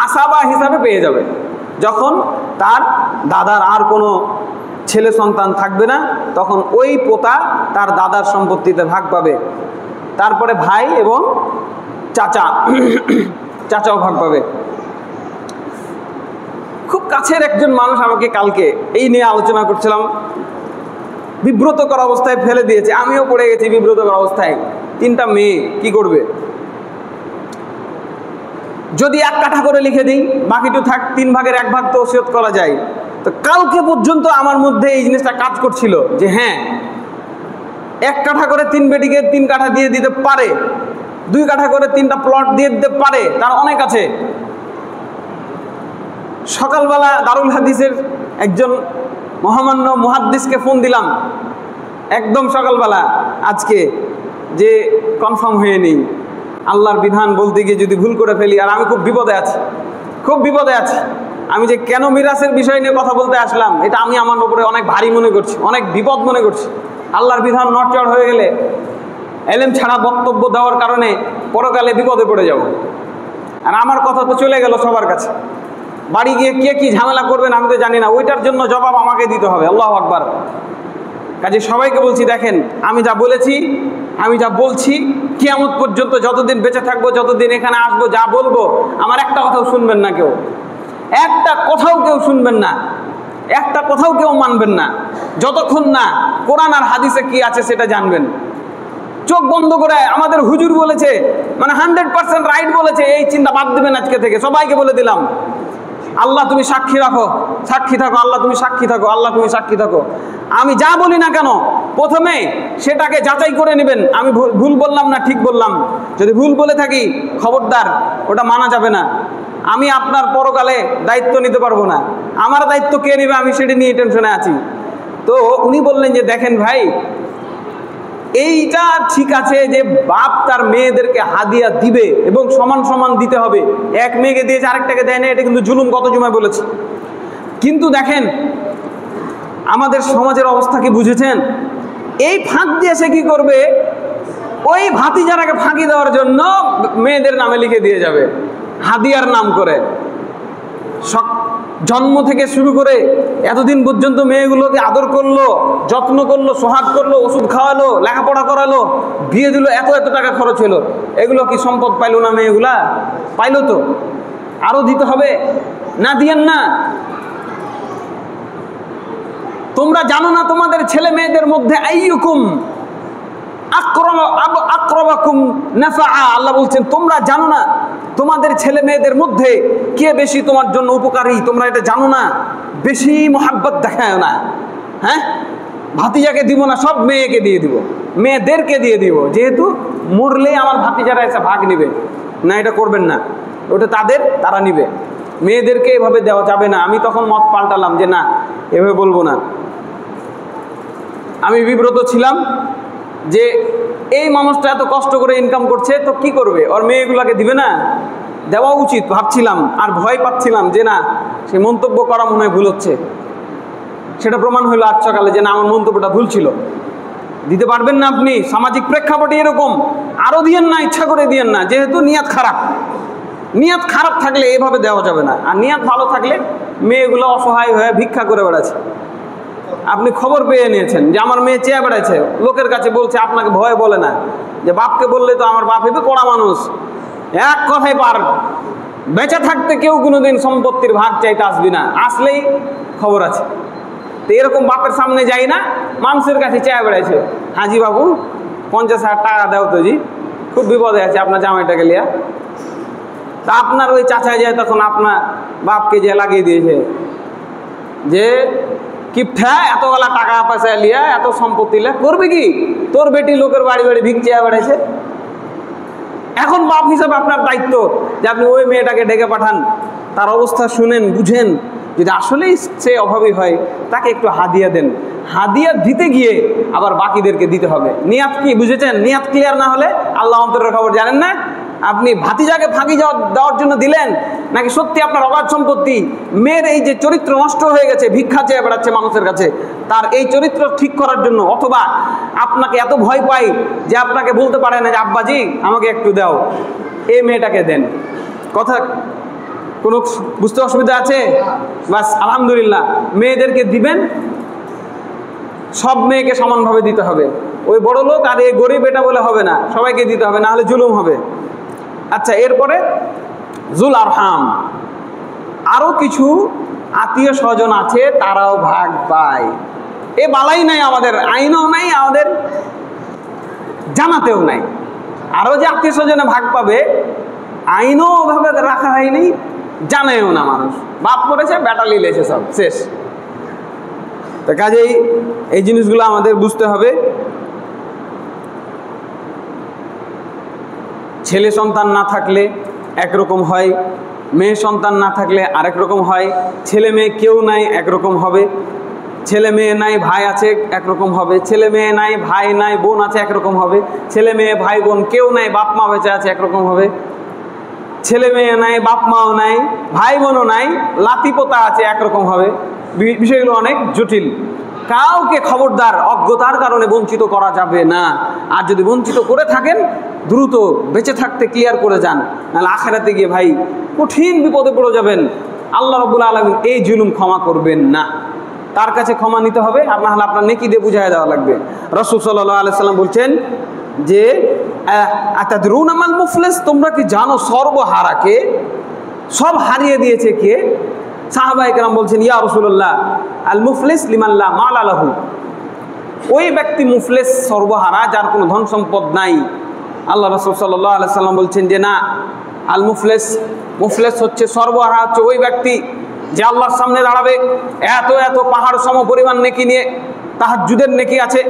আসাবা হিসাবে পেয়ে যাবে। যখন তার দাদার আর কোনো ছেলে সন্তান থাকবে না, তখন ওই পোতা তার দাদার সম্পত্তিতে ভাগ পাবে। তারপরে ভাই এবং চাচা, চাচাও ভাগ পাবে। খুব কাছের একজন মানুষ আমাকে কালকে এই নিয়ে আলোচনা করছিলাম, বিব্রতকর অবস্থায় ফেলে দিয়েছে, আমিও পড়ে গেছি বিব্রতকর অবস্থায়। 3টা মেয়ে কি করবে? যদি 1 কাঠা করে লিখে দিই, বাকিটু থাক, 3 ভাগের 1 ভাগ তো ওসিয়ত করা যায়। তো কালকে পর্যন্ত আমার মধ্যে এই জিনিসটা কাজ করছিল যে হ্যাঁ, 1 কাঠা করে 3 বেটিকে 3 কাঠা দিয়ে দিতে পারে, 2 কাঠা করে 3টা প্লট দিয়ে দিতে পারে, তার অনেক আছে। সকালবেলা দারুল হাদিসের একজন মহামান্য মুহাদ্দিসকে ফোন দিলাম একদম সকালবেলা আজকে, যে কনফার্ম হয়ে নেই, আল্লাহর বিধান বলতে গিয়ে যদি ভুল করে ফেলি, আর আমি খুব বিপদে আছি, খুব বিপদে আছি। আমি যে কেন মিরাসের বিষয় নিয়ে কথা বলতে আসলাম, এটা আমি আমার উপরে অনেক ভারী মনে করছি, অনেক বিপদ মনে করছি। আল্লাহর বিধান নড়চড় হয়ে গেলে, এলেম ছাড়া বক্তব্য দেওয়ার কারণে পরকালে বিপদে পড়ে যাব। আর আমার কথা তো চলে গেল সবার কাছে, বাড়ি গিয়ে কে কি ঝামেলা করবেন আমি তো জানি না, ওইটার জন্য জবাব আমাকে দিতে হবে। আল্লাহু আকবার। কাজে সবাইকে বলছি, দেখেন আমি যা বলেছি, আমি যা বলছি, কিয়ামত পর্যন্ত যতদিন বেঁচে থাকবো, যতদিন এখানে আসবো, যা বলবো আমার একটা কথাও শুনবেন না কেউ, একটা কথাও কেউ শুনবেন না, একটা কথাও কেউ মানবেন না, যতক্ষণ না কোরআন আর হাদিসে কি আছে সেটা জানবেন। চোখ বন্ধ করে আমাদের হুজুর বলেছে, মানে 100% রাইট বলেছে, এই চিন্তা বাদ দিবেন আজকে থেকে। সবাইকে বলে দিলাম, আল্লাহ তুমি সাক্ষী রাখো, সাক্ষী থাকো, আল্লাহ তুমি সাক্ষী থাকো, আল্লাহ তুমি সাক্ষী থাকো। আমি যা বলি না কেন প্রথমে সেটাকে যাচাই করে নেবেন, আমি ভুল বললাম না ঠিক বললাম। যদি ভুল বলে থাকি খবরদার, ওটা মানা যাবে না। আমি আপনার পরকালে দায়িত্ব নিতে পারবো না, আমার দায়িত্ব কে নেবে আমি সেটা নিয়ে টেনশনে আছি। তো উনি বললেন যে দেখেন ভাই, এইটা ঠিক আছে যে বাপ তার মেয়েদেরকে হাদিয়া দিবে এবং সমান সমান দিতে হবে, এক মেয়েকে দিয়েছে আরেকটাকে দেয় না, এটা কিন্তু জুলুম, কত জুমায় বলেছে। কিন্তু দেখেন আমাদের সমাজের অবস্থা কি বুঝেছেন? এই ফাঁক দিয়ে সে কি করবে, ওই ভাতিজারাকে ফাঁকি দেওয়ার জন্য মেয়েদের নামে লিখে দিয়ে যাবে হাদিয়ার নাম করে। জন্ম থেকে শুরু করে এতদিন পর্যন্ত মেয়েগুলোকে আদর করলো, যত্ন করলো, সোহাগ করলো, ওষুধ খাওয়ালো, লেখাপড়া করালো, বিয়ে দিল, এত এত টাকা খরচ হলো। এগুলো কি সম্পদ পাইলো না? মেয়েগুলা পাইলো তো, আরো দিতে হবে না? দিয়েন না? তোমরা জানো না তোমাদের ছেলে মেয়েদের মধ্যে আইয়ুকুম আকরাবাকুম নাফআ, আল্লাহ বলছেন তোমরা জানো না তোমাদের ছেলে মেয়েদের মধ্যে কে বেশি তোমার জন্য উপকারী, তোমরা এটা জানো না? বেশি মোহাব্বত দেখায় না। হ্যাঁ, ভাতিজাকে দিব না, সব মেয়েকে দিয়ে দিব, মেয়েদেরকে দিয়ে দিব, যেহেতু মরলে আমার ভাতিজারা এসে ভাগ নিবে না। এটা করবেন না, ওটা তাদের, তারা নিবে। মেয়েদেরকে এভাবে দেওয়া যাবে না। আমি তখন মত পাল্টালাম যে না, এভাবে বলবো না। আমি বিব্রত ছিলাম যে এই মানুষটা এত কষ্ট করে ইনকাম করছে, তো কি করবে, ওর মেয়েগুলাকে দিবে না? দেওয়া উচিত ভাবছিলাম, আর ভয় পাচ্ছিলাম যে না, সে মন্তব্য করা মনে হয় ভুল হচ্ছে। সেটা প্রমাণ হলো আজ সকালে যে না, আমার মন্তব্যটা ভুল ছিল। দিতে পারবেন না আপনি, সামাজিক প্রেক্ষাপটে এরকম। আরও দিয়েন না, ইচ্ছা করে দিয়েন না, যেহেতু নিয়াত খারাপ। নিয়াত খারাপ থাকলে এভাবে দেওয়া যাবে না। আর নিয়াত ভালো থাকলে মেয়েগুলো অসহায় হয়ে ভিক্ষা করে বেড়াচ্ছে, আপনি খবর পেয়ে নিয়েছেন যে আমার মেয়ে চেয়ে বেড়াচ্ছে, লোকের কাছে বলছে, আপনাকে ভয় বলে না যে বাপকে বললে তো আমার বাপ হেবে কড়া মানুষ, এক কথায় পার। বেঁচে থাকতে কেউ কোনোদিন সম্পত্তির ভাগ চাইতে আসবি না, আসলেই খবর আছে। তো এরকম বাপের সামনে যাই না, মানুষের কাছে চেয়ে বেড়াচ্ছে, হাজি বাবু 50,000 টাকা দাও তো জি, খুব বিপদে আছে আপনার জামাইটাকে লিয়া। তা আপনার ওই চাচাই যায় তখন আপনার বাপকে যে লাগিয়ে দিয়েছে যে কিপঠা, এতগুলা টাকা পয়সা লিয়া, এত সম্পত্তি লিয়া করবে কি? তোর বেটি লোকের বাড়ি বাড়ি ভিক চেয়ে বেড়াইছে। এখন বাপ হিসাবে আপনার দায়িত্ব যে আপনি ওই মেয়েটাকে ডেকে পাঠান, তার অবস্থা শুনেন, বুঝেন, যদি আসলেই সে অভাবী হয় তাকে একটু হাদিয়া দেন। হাদিয়া দিতে গিয়ে আবার বাকিদেরকে দিতে হবে। নিয়াত কি বুঝেছেন? নিয়াত ক্লিয়ার না হলে আল্লাহ অন্তরের খবর জানেন না। আপনি ভাতিজাকে ফাঁকি দেওয়ার জন্য দিলেন, নাকি সত্যি আপনার অগাধ সম্পত্তি, মেয়ের এই যে চরিত্র নষ্ট হয়ে গেছে, ভিক্ষা চেয়ে বেড়াচ্ছে মানুষের কাছে, তার এই চরিত্র ঠিক করার জন্য, অথবা আপনাকে এত ভয় পাই যে আপনাকে বলতে পারে না যে আব্বাজি আমাকে একটু দাও, এই মেয়েটাকে দেন। কথা কোনো বুঝতে অসুবিধা আছে? বাস আলহামদুলিল্লাহ, মেয়েদেরকে দিবেন, সব মেয়েকে সমানভাবে দিতে হবে। ওই বড় লোক আর এই গরিব এটা বলে হবে না, সবাইকে দিতে হবে, না হলে জুলুম হবে। আচ্ছা, এরপরে জুল আরহাম, আরও কিছু আত্মীয় স্বজন আছে, তারাও ভাগ পায়। এ বালাই নাই, আমাদের আইনও নাই, আমাদের জানাতেও নাই। আরও যে আত্মীয় স্বজনে ভাগ পাবে, আইনও ওভাবে রাখা হয়নি, জানেও না মানুষ। বাপ করেছে, বেটা লিলেছে, সব শেষ। তো কাজেই এই জিনিসগুলো আমাদের বুঝতে হবে। ছেলে সন্তান না থাকলে একরকম হয়, মেয়ে সন্তান না থাকলে আরেক রকম হয়, ছেলে মেয়ে কেউ নাই একরকম হবে, ছেলে মেয়ে নাই ভাই আছে একরকম হবে, ছেলে মেয়ে নাই ভাই নাই বোন আছে একরকম হবে, ছেলে মেয়ে ভাই বোন কেউ নাই বাপ মা বেঁচে আছে একরকম হবে, ছেলে মেয়ে নাই বাপ মাও নাই ভাই বোনও নাই লাতি পোতা আছে একরকম হবে। বিষয়গুলো অনেক জটিল। কাউকে খবরদার অজ্ঞতার কারণে বঞ্চিত করা যাবে না। আর যদি বঞ্চিত করে থাকেন দ্রুত বেঁচে থাকতে ক্লিয়ার করে যান, নাহলে আখেরাতে গিয়ে ভাই কঠিন বিপদে পড়ে যাবেন। আল্লাহ রাব্বুল আলামিন এই জুলুম ক্ষমা করবেন না, তার কাছে ক্ষমা নিতে হবে, আর না হলে আপনার নেকি দিয়ে বুঝাই দেওয়া লাগবে। রাসূল সাল্লাল্লাহু আলাইহি সাল্লাম বলছেন যে আতাদরুনা মাল মুফলিস, তোমরা কি জানো সর্বহারাকে? সব হারিয়ে দিয়েছে কে? সাহাবায়ে কেরাম বলছেন ইয়া রাসূলুল্লাহ আল মুফলিস লিমান লা মাল লাহু, ওই ব্যক্তি মুফলিস সর্বহারা যার কোনো ধন সম্পদ নাই। আল্লাহ রাসূল সাল্লাল্লাহু আলাইহি সাল্লাম বলছেন যে না, আল মুফলিস, মুফলিস হচ্ছে সর্বহারা হচ্ছে ওই ব্যক্তি যে আল্লাহর সামনে দাঁড়াবে এত এত পাহাড় সম পরিমাণ নেকি নিয়ে। তাহাজ্জুদের নেকি আছে,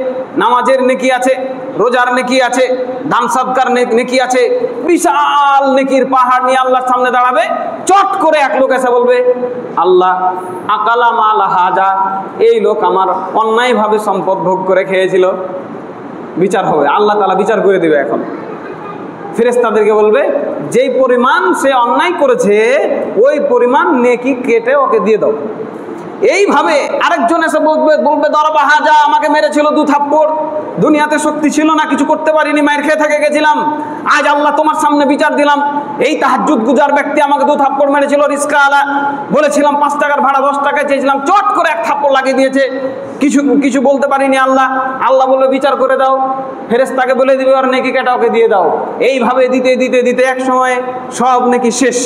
নামাজের নেকি আছে, রোজার নেকি আছে, দান সাদকার নেকি আছে, বিশাল নেকির পাহাড় নিয়ে আল্লাহর সামনে দাঁড়াবে। চট করে এক লোক এসে বলবে আল্লাহ আকালা মাল হাজা, এই লোক আমার অন্যায়ভাবে সম্পদ ভোগ করে খেয়েছিল, বিচার হবে, আল্লাহ তাআলা বিচার করে দেবে। এখন ফেরেশতাদেরকে বলবে যেই পরিমাণ সে অন্যায় করেছে ওই পরিমাণ নেকি কেটে ওকে দিয়ে দাও। এইভাবে আরেকজন এসে বলবে দরবা হাজা, আমাকে মেরেছিল 2 থাপ্পড়, দুনিয়াতে শক্তি ছিল না, কিছু করতে পারিনি, মায়ের খেয়ে থেকে গেছিলাম, আজ আল্লাহ তোমার সামনে বিচার দিলাম। এই তাহাজ্জুদ গুজার ব্যক্তি আমাকে 2 থাপ্পড় মেরেছিল, রিস্কাওয়ালা, বলেছিলাম 5 টাকার ভাড়া 10 টাকায় চেয়েছিলাম, চট করে 1 থাপ্পড় লাগিয়ে দিয়েছে, কিছু বলতে পারিনি। আল্লাহ বলবে বিচার করে দাও। ফেরেশতাকে বলে দিবে আর নেকি কেটে ওকে দিয়ে দাও। এইভাবে দিতে দিতে দিতে এক সময় সব নেকি শেষ,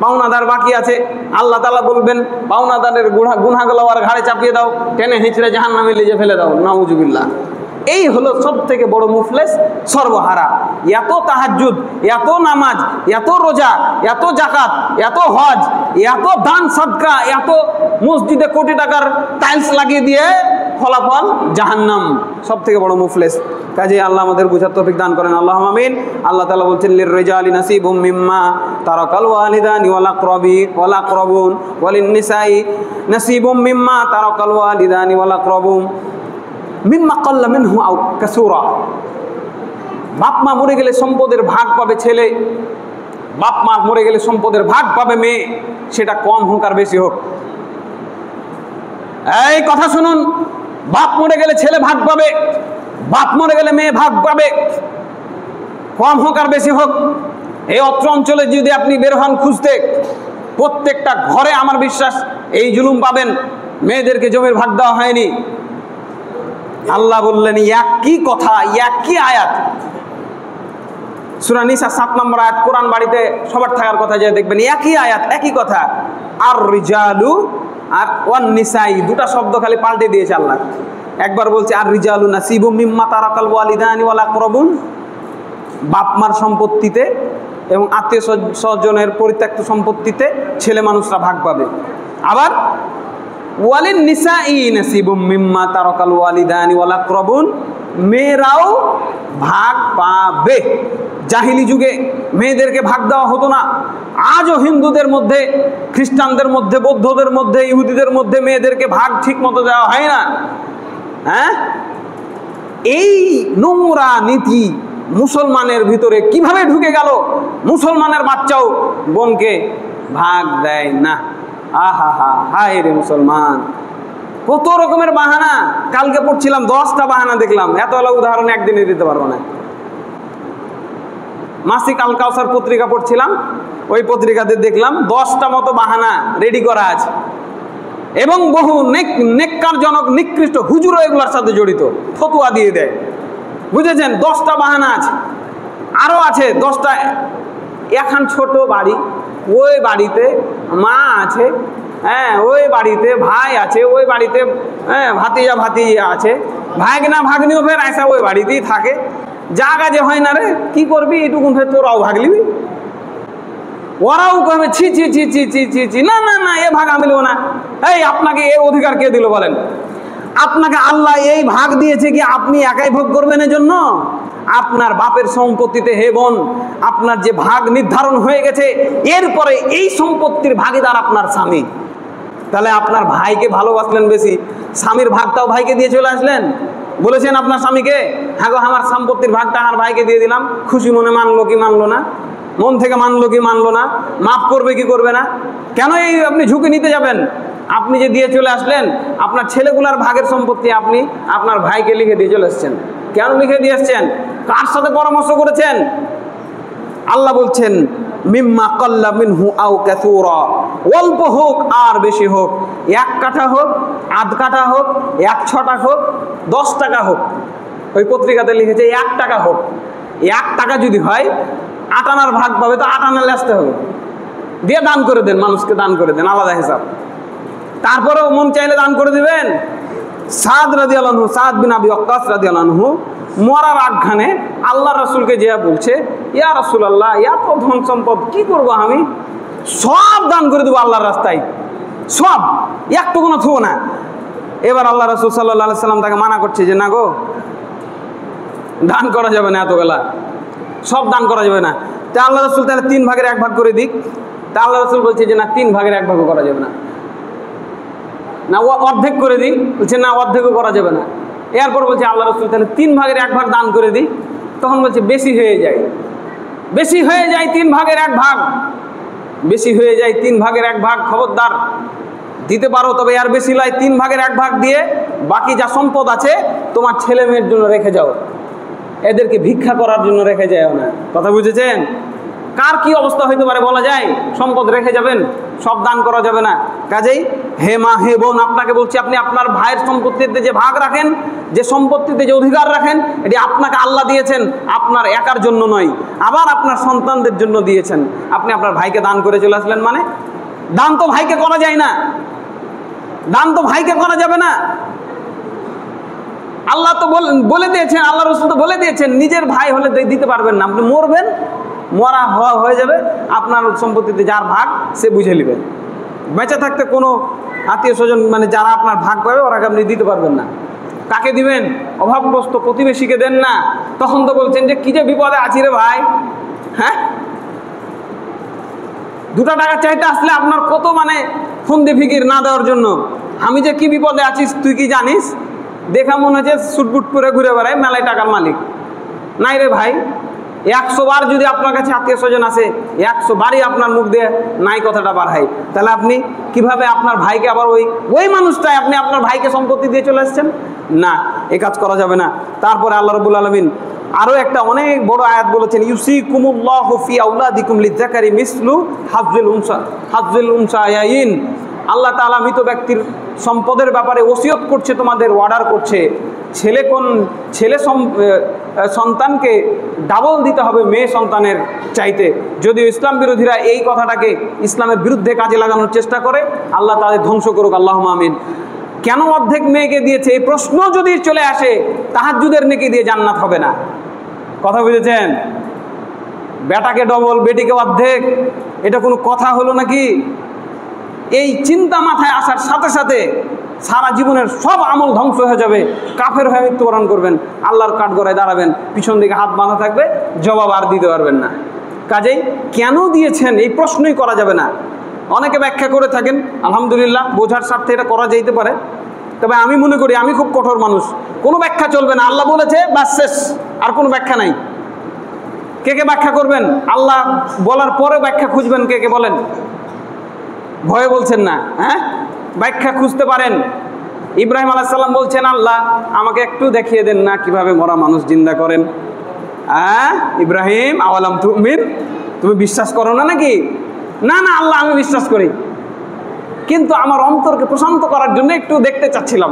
পাওনাদার বাকি আছে। আল্লাহ তাআলা বলবেন পাওনাদারের গুনাহগুলো আর ঘাড়ে চাপিয়ে দাও, টেনে হিঁচড়ে জাহান্নামে নিয়ে ফেলে দাও, নাউজুবিল্লাহ। এই হলো সব থেকে বড় মুফলিস, সর্বহারা। এত তাহাজ্জুদ, এত নামাজ, এত রোজা, এত যাকাত, এত হজ, এত দান সাদকা, এত মসজিদে কোটি টাকার টাইলস লাগিয়ে দিয়ে ফলাফল জাহান্নাম, সব থেকে বড় মুফলিস। কাজে আল্লাহ আমাদের বুঝার তৌফিক দান করেন, আল্লাহুম্মা আমিন। আল্লাহ তাআলা বলছেন লির-রিজালি নাসিবুম মিম্মা তারাকাল ওয়ালিদানি ওয়াল আকরাবুন ওয়ালিন-নিসাই নাসিবুম মিম্মা তারাকাল ওয়ালিদানি ওয়াল আকরাবুন মিম্মা কাল্লা মিনহু আও কাসুরা। বাপ মা মরে গেলে সম্পদের ভাগ পাবে ছেলে, বাপ মা মরে গেলে সম্পদের ভাগ পাবে মেয়ে, সেটা কম হোক আর বেশি হোক। এই কথা শুনুন, বাপ মরে গেলে ছেলে ভাগ পাবে, বাপ মরে গেলে মেয়ে ভাগ পাবে, কম হোক আর বেশি হোক। এই অত্র অঞ্চলে যদি আপনি বের হন খুঁজতে, প্রত্যেকটা ঘরে আমার বিশ্বাস এই জুলুম পাবেন, মেয়েদেরকে জমির ভাগ দেওয়া হয়নি। আল্লাহ বললেন একই কথা, একই আয়াত, সূরা নিসা 7 নম্বর আয়াত। কোরআন বাড়িতে সবার থাকার কথা, যে দেখবেন একই আয়াত, একই কথা। আর রিজালু আর ওয়ান নিসাই, দুটা শব্দ খালি পাল্টে দিয়েছে আল্লাহ। একবার বলছে আর রিজালু নাসিবুম মিম্মা তারাকাল ওয়ালিদানি ওয়াল আকরাবুন, বাপ মার সম্পত্তিতে এবং আত্মীয় স্বজনের পরিত্যক্ত সম্পত্তিতে ছেলে মানুষরা ভাগ পাবে। আবার ওয়ালিন নিসাই নাসিবুম মিম্মা তারাকাল ওয়ালিদানি ওয়াল আকরাবুন, মেয়েরাও ভাগ পাবে। জাহিলি যুগে মেয়েদেরকে ভাগ দেওয়া হতো না। আজও হিন্দুদের মধ্যে, খ্রিস্টানদের মধ্যে, বৌদ্ধদের মধ্যে, ইহুদিদের মধ্যে মেয়েদেরকে ভাগ ঠিক মতো দেওয়া হয় না। হ্যাঁ, এই নোংরা নীতি মুসলমানের ভিতরে কিভাবে ঢুকে গেল? মুসলমানের বাচ্চাও বোনকে ভাগ দেয় না। আহা হা, হায় রে মুসলমান, কত রকমের বাহানা। কালকে পড়ছিলাম 10টা বাহানা দেখলাম, এত উদাহরণ একদিনে দিতে পারবো না। মাসিক আল কাউসার পত্রিকা পড়ছিলাম, ওই পত্রিকাতে দেখলাম 10টা মতো বাহানা রেডি করা আছে, এবং বহু নেককারজনক নিকৃষ্ট হুজুরও এগুলোর সাথে জড়িত, ফতোয়া দিয়ে দেয়। বুঝেছেন? 10টা বাহানা আছে, আরও আছে 10টা। এখন ছোট বাড়ি, ওই বাড়িতে মা আছে, হ্যাঁ ওই বাড়িতে ভাই আছে, ওই বাড়িতে ভাতিজা ভাতিজা আছে, ভাগনা ভাগ্নিও ফের আসা ওই বাড়িতেই থাকে, জাগা যে হয় না রে, কি করবি এটুকুন ফের তোরাও ভাগ লিবি। ওরাও কবে ছি ছি ছি ছি ছি ছি ছি, না না না এ ভাগ আমি নেবো না। এই আপনাকে এই অধিকার কে দিল বলেন? আপনাকে আল্লাহ এই ভাগ দিয়েছে কি আপনি একাই ভোগ করবেন এজন্য? আপনার বাপের সম্পত্তিতে হে বোন, আপনার যে ভাগ নির্ধারণ হয়ে গেছে, এরপরে এই সম্পত্তির ভাগীদার আপনার স্বামী। তাহলে আপনার ভাইকে ভালোবাসলেন বেশি, স্বামীর ভাগটাও ভাইকে দিয়ে চলে আসলেন। বলেছেন আপনার স্বামীকে, হ্যাঁ গো আমার সম্পত্তির ভাগটা আমার ভাইকে দিয়ে দিলাম, খুশি মনে মানলো কি মানলো না? মন থেকে মানলো কি মানলো না? মাফ করবে কি করবে না? কেন এই আপনি ঝুঁকি নিতে যাবেন? আপনি যে দিয়ে চলে আসলেন আপনার ছেলেগুলার ভাগের সম্পত্তি, আপনি আপনার ভাইকে লিখে দিয়ে চলে এসছেন। কেন লিখে দিয়ে এসছেন? কার সাথে পরামর্শ করেছেন? আল্লাহ বলছেন মিম্মা কাল্লা মিনহু আও কাসুরা, অল্প হোক আর বেশি হোক, 1 কাঠা হোক, আধ কাঠা হোক, 1 ছটা হোক, 10 টাকা হোক। ওই পত্রিকাতে লিখেছে 1 টাকা হোক। 1 টাকা যদি হয় 8 আনার ভাগ পাবে, তো 8 আনা আসতে হবে, দিয়ে দান করে দেন, মানুষকে দান করে দেন, আলাদা হিসাব। তারপরেও মন চাইলে দান করে দিবেন। সাদ রাদিয়াল্লাহু আনহু, সাদ বিন আবি ওয়াক্কাস রাদিয়াল্লাহু আনহু মরার আখ্যানে আল্লাহ রাসূলকে যে বলছে, ইয়া রাসূলুল্লাহ এত ধন সম্পদ কি করব আমি, সব দান করে দেবো আল্লাহর রাস্তায়, সব, একটুকু না থুবো না। এবার আল্লাহ রাসূল সাল্লাল্লাহু আলাইহি সাল্লাম তাকে মানা করছে যে না গো, দান করা যাবে না, এতবেলা সব দান করা যাবে না। তা আল্লাহ রাসূল তাহলে 3 ভাগের 1 ভাগ করে দিক। তা আল্লাহ রাসূল বলছে যে না, 3 ভাগের 1 ভাগও করা যাবে না, না অর্ধেক করে দিই। বলছে না, অর্ধেকও করা যাবে না। এরপর বলছে আল্লাহ রাসূল তাহলে 3 ভাগের 1 ভাগ দান করে দিই। তখন বলছে বেশি হয়ে যায়, বেশি হয়ে যায় 3 ভাগের 1 ভাগ, বেশি হয়ে যায় 3 ভাগের 1 ভাগ, খবরদার দিতে পারো, তবে আর বেশি নয়। 3 ভাগের 1 ভাগ দিয়ে বাকি যা সম্পদ আছে তোমার ছেলে মেয়ের জন্য রেখে যাও, এদেরকে ভিক্ষা করার জন্য রেখে যাও না। কথা বুঝেছেন? কার কি অবস্থা হইতে পারে বলা যায়? সম্পদ রেখে যাবেন, সব দান করা যাবে না। কাজেই হে মা হে বোন, আপনাকে বলছি, আপনি আপনার ভাইয়ের সম্পত্তিতে যে ভাগ রাখেন, যে সম্পত্তিতে যে অধিকার রাখেন, এটি আপনাকে আল্লাহ দিয়েছেন, আপনার একার জন্য নয়, আবার আপনার সন্তানদের জন্য দিয়েছেন। আপনি আপনার ভাইকে দান করে চলে আসলেন, মানে দান তো ভাইকে করা যায় না, দান তো ভাইকে করা যাবে না। আল্লাহ তো বলে দিয়েছেন, আল্লাহ রাসূল তো বলে দিয়েছেন, নিজের ভাই হলে দিতে পারবেন না, আপনি মরবেন, মরা হয়ে যাবে, আপনার সম্পত্তিতে যার ভাগ সে বুঝে নেবেন। বেঁচে থাকতে কোনো আত্মীয় স্বজন মানে যারা আপনার ভাগ পাবে ওরাকে আপনি দিতে পারবেন না। কাকে দিবেন? অভাবগ্রস্ত প্রতিবেশীকে দেন না। তখন তো বলছেন যে কি যে বিপদে আছি রে ভাই, হ্যাঁ 2 টাকা চাইতে আসলে আপনার কত মানে ফন্দি ফিকির না দেওয়ার জন্য, আমি যে কি বিপদে আছিস তুই কি জানিস? দেখা মনে হচ্ছে সুটবুট করে ঘুরে বেড়ায়, মেলায় টাকার মালিক। নাই রে ভাই, 100 বার যদি আপনার কাছে আত্মীয় স্বজন আসে, 100 বারই আপনার মুখ দিয়ে নাই কথাটা বার হয়, তাহলে আপনি কিভাবে আপনার ভাইকে আবার ওই মানুষটাই আপনি আপনার ভাইকে সম্পত্তি দিয়ে চলে আসছেন? না, এই কাজ করা যাবে না। তারপরে আল্লাহ রাব্বুল আলামিন আরও একটা অনেক বড় আয়াত বলেছেন, ইউসিকুমুল্লাহু ফি আওলাদিকুম লিযাকারি মিসলু হাজ্জিল উনসায়াইন। আল্লাহ তাআলা মৃত ব্যক্তির সম্পদের ব্যাপারে ওসিয়ত করছে, তোমাদের অর্ডার করছে, ছেলে সন্তানকে ডাবল দিতে হবে মেয়ে সন্তানের চাইতে। যদিও ইসলাম বিরোধীরা এই কথাটাকে ইসলামের বিরুদ্ধে কাজে লাগানোর চেষ্টা করে, আল্লাহ তাদের ধ্বংস করুক, আল্লাহুম্মা আমিন। কেন অর্ধেক মেয়েকে দিয়েছে এই প্রশ্ন যদি চলে আসে, তাহাজ্জুদের নেকি দিয়ে জান্নাত হবে না। কথা বুঝেছেন? বেটাকে ডবল, বেটিকে অর্ধেক, এটা কোনো কথা হলো নাকি? এই চিন্তা মাথায় আসার সাথে সাথে সারা জীবনের সব আমল ধ্বংস হয়ে যাবে, কাফের হয়ে মৃত্যুবরণ করবেন, আল্লাহর কাঠগড়ায় দাঁড়াবেন, পিছন দিকে হাত বাঁধা থাকবে, জবাব আর দিতে পারবেন না। কাজেই কেন দিয়েছেন এই প্রশ্নই করা যাবে না। অনেকে ব্যাখ্যা করে থাকেন, আলহামদুলিল্লাহ বোঝার স্বার্থে এটা করা যেতে পারে, তবে আমি মনে করি আমি খুব কঠোর মানুষ, কোনো ব্যাখ্যা চলবে না। আল্লাহ বলেছে বাস শেষ, আর কোনো ব্যাখ্যা নাই। কে কে ব্যাখ্যা করবেন? আল্লাহ বলার পরে ব্যাখ্যা খুঁজবেন কে কে বলেন? ভয়ে বলছেন না, হ্যাঁ ব্যাখ্যা খুঁজতে পারেন। ইব্রাহিম আলাইহিস সালাম বলছেন, আল্লাহ আমাকে একটু দেখিয়ে দেন না কিভাবে মরা মানুষ জিন্দা করেন। ইব্রাহিম আওয়ালাম তুমিন, তুমি বিশ্বাস করো না নাকি? না না আল্লাহ আমি বিশ্বাস করি, কিন্তু আমার অন্তরকে প্রশান্ত করার জন্য একটু দেখতে চাচ্ছিলাম।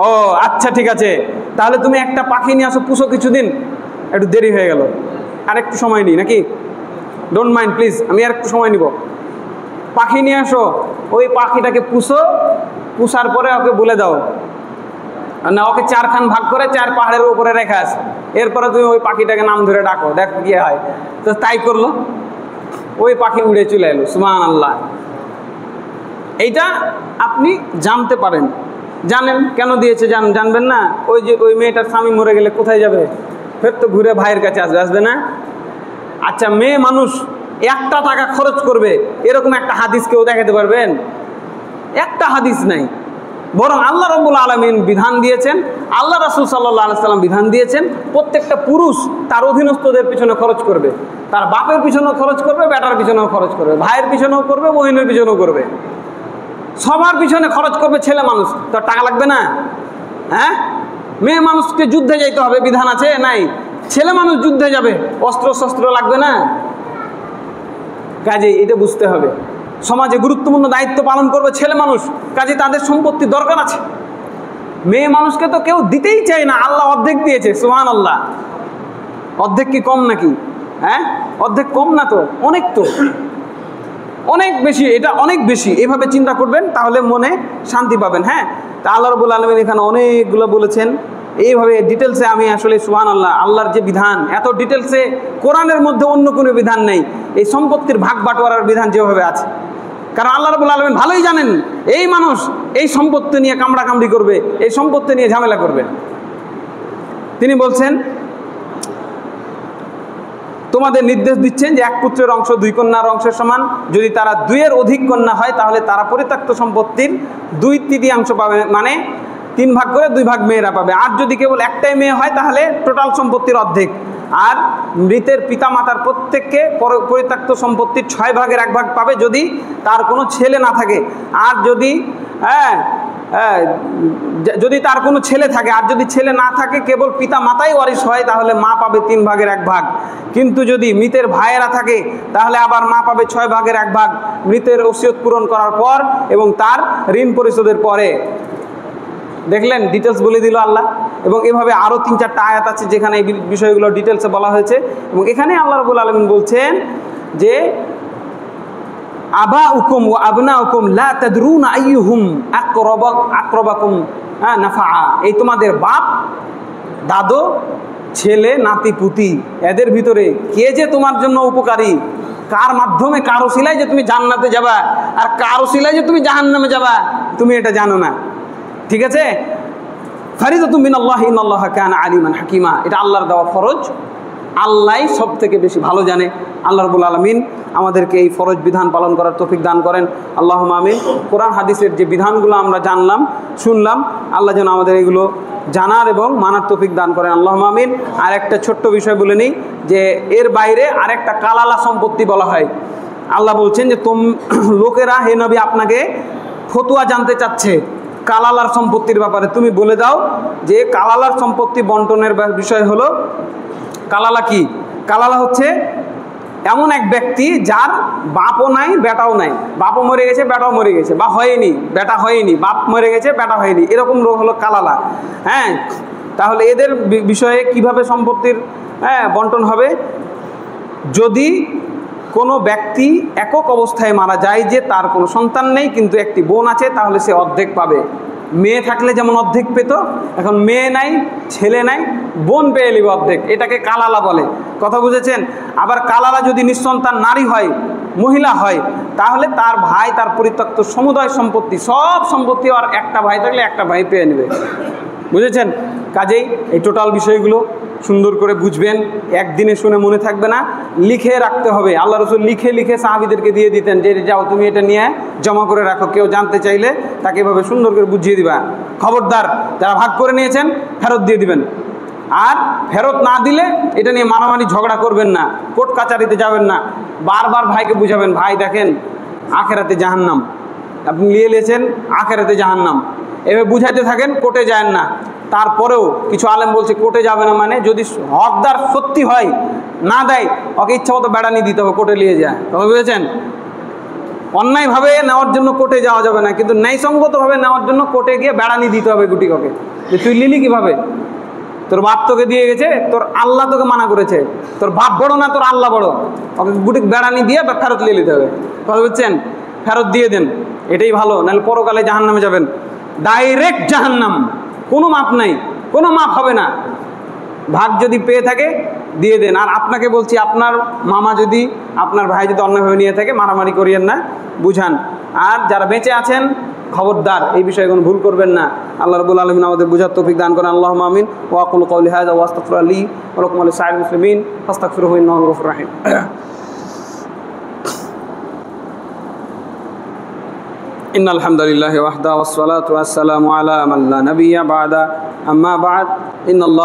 ও আচ্ছা ঠিক আছে, তাহলে তুমি একটা পাখি নিয়ে আসো, পুষো কিছুদিন। একটু দেরি হয়ে গেল, আর একটু সময় নিই নাকি? ডোন্ট মাইন্ড প্লিজ, আমি আর একটু সময় নিব। পাখি নিয়ে আসো, ওই পাখিটাকে পুষার পরে ওকে বলে দাও, না ওকে 4 খান ভাগ করে 4 পাহাড়ের উপরে রেখে আস, এরপরে তুমি ওই পাখিটাকে নাম ধরে ডাকো, দেখ কি হয়। তো তাই করলো, ওই পাখি উড়ে চলে এলো। সুবহানাল্লাহ। এইটা আপনি জানতে পারেন। জানেন কেন দিয়েছে জানবেন না? ওই যে ওই মেয়েটার স্বামী মরে গেলে কোথায় যাবে? ফের তো ঘুরে ভাইয়ের কাছে আসবে না? আচ্ছা, মেয়ে মানুষ 1 টাকা খরচ করবে এরকম একটা হাদিস কেউ দেখাতে পারবেন? একটা হাদিস নাই। বরং আল্লাহ রাব্বুল আলামিন বিধান দিয়েছেন, আল্লাহ রাসূল সাল্লাল্লাহু আলাইহি সাল্লাম বিধান দিয়েছেন, প্রত্যেকটা পুরুষ তার অধীনস্থদের পিছনে খরচ করবে। তার বাপের পিছনেও খরচ করবে, বেটার পিছনেও খরচ করবে, ভাইয়ের পিছনেও করবে, বোনের পিছনেও করবে, সবার পিছনে খরচ করবে। ছেলে মানুষ তো টাকা লাগবে না? হ্যাঁ, মেয়ে মানুষকে যুদ্ধে যাইতে হবে, বিধান আছে নাই? ছেলে মানুষ যুদ্ধে যাবে, অস্ত্র শস্ত্র লাগবে না? কাজে এটা বুঝতে হবে, সমাজে গুরুত্বপূর্ণ দায়িত্ব পালন করবে ছেলে মানুষ, কাজে তাদের সম্পত্তি দরকার আছে। মেয়ে মানুষকে তো কেউ দিতেই চায় না, আল্লাহ অর্ধেক দিয়েছে। সুবহানাল্লাহ। অর্ধেক কি কম নাকি? হ্যাঁ, অর্ধেক কম না তো, অনেক, তো অনেক বেশি, এটা অনেক বেশি। এভাবে চিন্তা করবেন, তাহলে মনে শান্তি পাবেন। হ্যাঁ, তা আল্লাহ রাব্বুল আলামিন এখানে অনেকগুলো বলেছেন, এইভাবে ডিটেলসে আমি আসলে সুবহানাল্লাহ, আল্লাহর যে বিধান এত ডিটেলসে কোরআনের মধ্যে অন্য কোনো বিধান নেই, এই সম্পত্তির ভাগ বাটোয়ারার বিধান যেভাবে আছে। কারণ আল্লাহ রাব্বুল আলামিন ভালোই জানেন এই মানুষ এই সম্পত্তি নিয়ে কামড়াকামড়ি করবে, এই সম্পত্তি নিয়ে ঝামেলা করবে। তিনি বলছেন, তোমাদের নির্দেশ দিচ্ছেন যে 1 পুত্রের অংশ 2 কন্যার অংশের সমান। যদি তারা 2-এর অধিক কন্যা হয় তাহলে তারা পরিত্যক্ত সম্পত্তির 2/3 পাবে, মানে 3 ভাগ করে 2 ভাগ মেয়েরা পাবে। আর যদি কেবল একটাই মেয়ে হয় তাহলে টোটাল সম্পত্তির অর্ধেক। আর মৃতের পিতামাতার প্রত্যেককে পরিত্যক্ত সম্পত্তির 6 ভাগের 1 ভাগ পাবে যদি তার কোনো ছেলে না থাকে। আর যদি তার কোনো ছেলে থাকে, আর যদি ছেলে না থাকে, কেবল পিতা মাতাই ওয়ারিশ হয়, তাহলে মা পাবে 3 ভাগের 1 ভাগ। কিন্তু যদি মৃতের ভাইয়েরা থাকে তাহলে আবার মা পাবে 6 ভাগের 1 ভাগ মৃতের ওসিয়ত পূরণ করার পর এবং তার ঋণ পরিশোধের পরে। দেখলেন, ডিটেলস বলে দিল আল্লাহ। এবং এভাবে আরও 3-4টা আয়াত আছে যেখানে এই বিষয়গুলো ডিটেলসে বলা হয়েছে। এবং এখানে আল্লাহ রাব্বুল আলামিন বলছেন যে আবাউকুম ওয়া আবনাউকুম লা তাদরুনা আইয়ুহুম আকরাবাকুম নাফআ। এই তোমাদের বাপ, দাদু, ছেলে, নাতি, পুতি, এদের ভিতরে কে যে তোমার জন্য উপকারী, কার মাধ্যমে, কার ওসিলায় যে তুমি জান্নাতে যাবা আর কার ওসিলায় যে তুমি জাহান্নামে যাবা, তুমি এটা জানো না। ঠিক আছে? ফারিদাতুম মিনাল্লাহি ইন্নাল্লাহা কানা আলিমান হাকিমা। এটা আল্লাহর দেওয়া ফরজ, আল্লাহই সব থেকে বেশি ভালো জানে। আল্লাহ রাব্বুল আলামিন আমাদেরকে এই ফরজ বিধান পালন করার তৌফিক দান করেন। আল্লাহুম্মা আমিন। কোরআন হাদিসের যে বিধানগুলো আমরা জানলাম, শুনলাম, আল্লাহ যেন আমাদের এগুলো জানার এবং মানার তৌফিক দান করেন। আল্লাহুম্মা আমিন। আর একটা ছোট্ট বিষয় বলে নিই যে এর বাইরে আরেকটা কালালা সম্পত্তি বলা হয়। আল্লাহ বলছেন যে লোকেরা, হে নবী, আপনাকে ফতোয়া জানতে চাচ্ছে কালালার সম্পত্তির ব্যাপারে। তুমি বলে দাও যে কালালার সম্পত্তি বন্টনের বিষয় হলো, কালালা কি? কালালা হচ্ছে এমন এক ব্যক্তি যার বাপও নাই, বেটাও নাই, বাপও মরে গেছে, বেটাও মরে গেছে, বা হয়নি, বেটা হয়নি, বাপ মরে গেছে, বেটা হয়নি, এরকম রোগ হলো কালালা। হ্যাঁ, তাহলে এদের বিষয়ে কিভাবে সম্পত্তির বন্টন হবে? যদি কোনো ব্যক্তি একক অবস্থায় মারা যায়, যে তার কোনো সন্তান নেই কিন্তু একটি বোন আছে, তাহলে সে অর্ধেক পাবে। মেয়ে থাকলে যেমন অর্ধেক পেত, এখন মেয়ে নাই, ছেলে নাই, বোন পেয়ে নিবে অর্ধেক। এটাকে কালালা বলে। কথা বুঝেছেন? আবার কালালা যদি নিঃসন্তান নারী হয়, মহিলা হয়, তাহলে তার ভাই তার পরিত্যক্ত সমুদয় সম্পত্তি, সব সম্পত্তি, আর একটা ভাই থাকলে একটা ভাই পেয়ে নেবে। বুঝেছেন? কাজেই এই টোটাল বিষয়গুলো সুন্দর করে বুঝবেন, একদিনে শুনে মনে থাকবে না, লিখে রাখতে হবে। আল্লাহ রাসূল লিখে লিখে সাহাবীদেরকে দিয়ে দিতেন যে যাও তুমি এটা নিয়ে জমা করে রাখো, কেউ জানতে চাইলে তাকে এভাবে সুন্দর করে বুঝিয়ে দিবা। খবরদার, যারা ভাগ করে নিয়েছেন ফেরত দিয়ে দিবেন। আর ফেরত না দিলে এটা নিয়ে মারামারি ঝগড়া করবেন না, কোর্ট কাচারিতে যাবেন না। বারবার ভাইকে বুঝাবেন, ভাই দেখেন আখেরাতে জাহান্নাম, আপনি নিয়ে নিয়েছেন আখেরাতে জাহান্নাম, এভাবে বুঝাইতে থাকেন, কোর্টে যান না। তারপরেও কিছু আলেম বলছে কোর্টে যাবে না, মানে যদি হকদার সত্যি হয়, না দেয়, ওকে ইচ্ছা মতো বেড়ানি দিতে হবে, কোর্টে নিয়ে যায়। তবে বুঝেছেন, অন্যায়ভাবে নেওয়ার জন্য কোর্টে যাওয়া যাবে না, কিন্তু ন্যায়সঙ্গতভাবে নেওয়ার জন্য কোর্টে গিয়ে বেড়ানি দিতে হবে গুটিককে। যে তুই লিলি কীভাবে? তোর বাপ তোকে দিয়ে গেছে, তোর আল্লাহ তোকে মানা করেছে, তোর বাপ বড় না তোর আল্লাহ বড়, ওকে গুটি বেড়ানি দিয়ে ফেরত নিয়ে নিতে হবে। কথা বুঝছেন? ফেরত দিয়ে দেন। এটাই ভালো, নাহলে পরকালে জাহান্নামে যাবেন, ডাইরেক্ট জাহান্নাম, কোনো মাপ নাই, কোনো মাপ হবে না। ভাগ যদি পেয়ে থাকে দিয়ে দেন। আর আপনাকে বলছি, আপনার মামা যদি, আপনার ভাই যদি অন্যায়ভাবে নিয়ে থাকে, মারামারি করিয়েন না, বুঝান। আর যারা বেঁচে আছেন খবরদার এই বিষয়ে কোনো ভুল করবেন না। আল্লাহ রাব্বুল আলামিন আমাদের বুঝার তৌফিক দান করেন। আল্লাহুম্মা আমিন। ওয়া আকুলু কওলি হাযা ওয়া আস্তাগফিরু লি ওয়া লাকুম ওয়া লিসাইরিল মুসলিমিন ফাস্তাগফিরুহু ইন্নাহু হুয়াল গফুরুর রাহিম। ইন্নাল হামদালিল্লাহি ওয়াহদাহু ওয়াস সালাতু ওয়াস সালামু আলা মান লা নাবিয়্যা বা'দা, আম্মা বা'দ। ইন্নাল্লাহ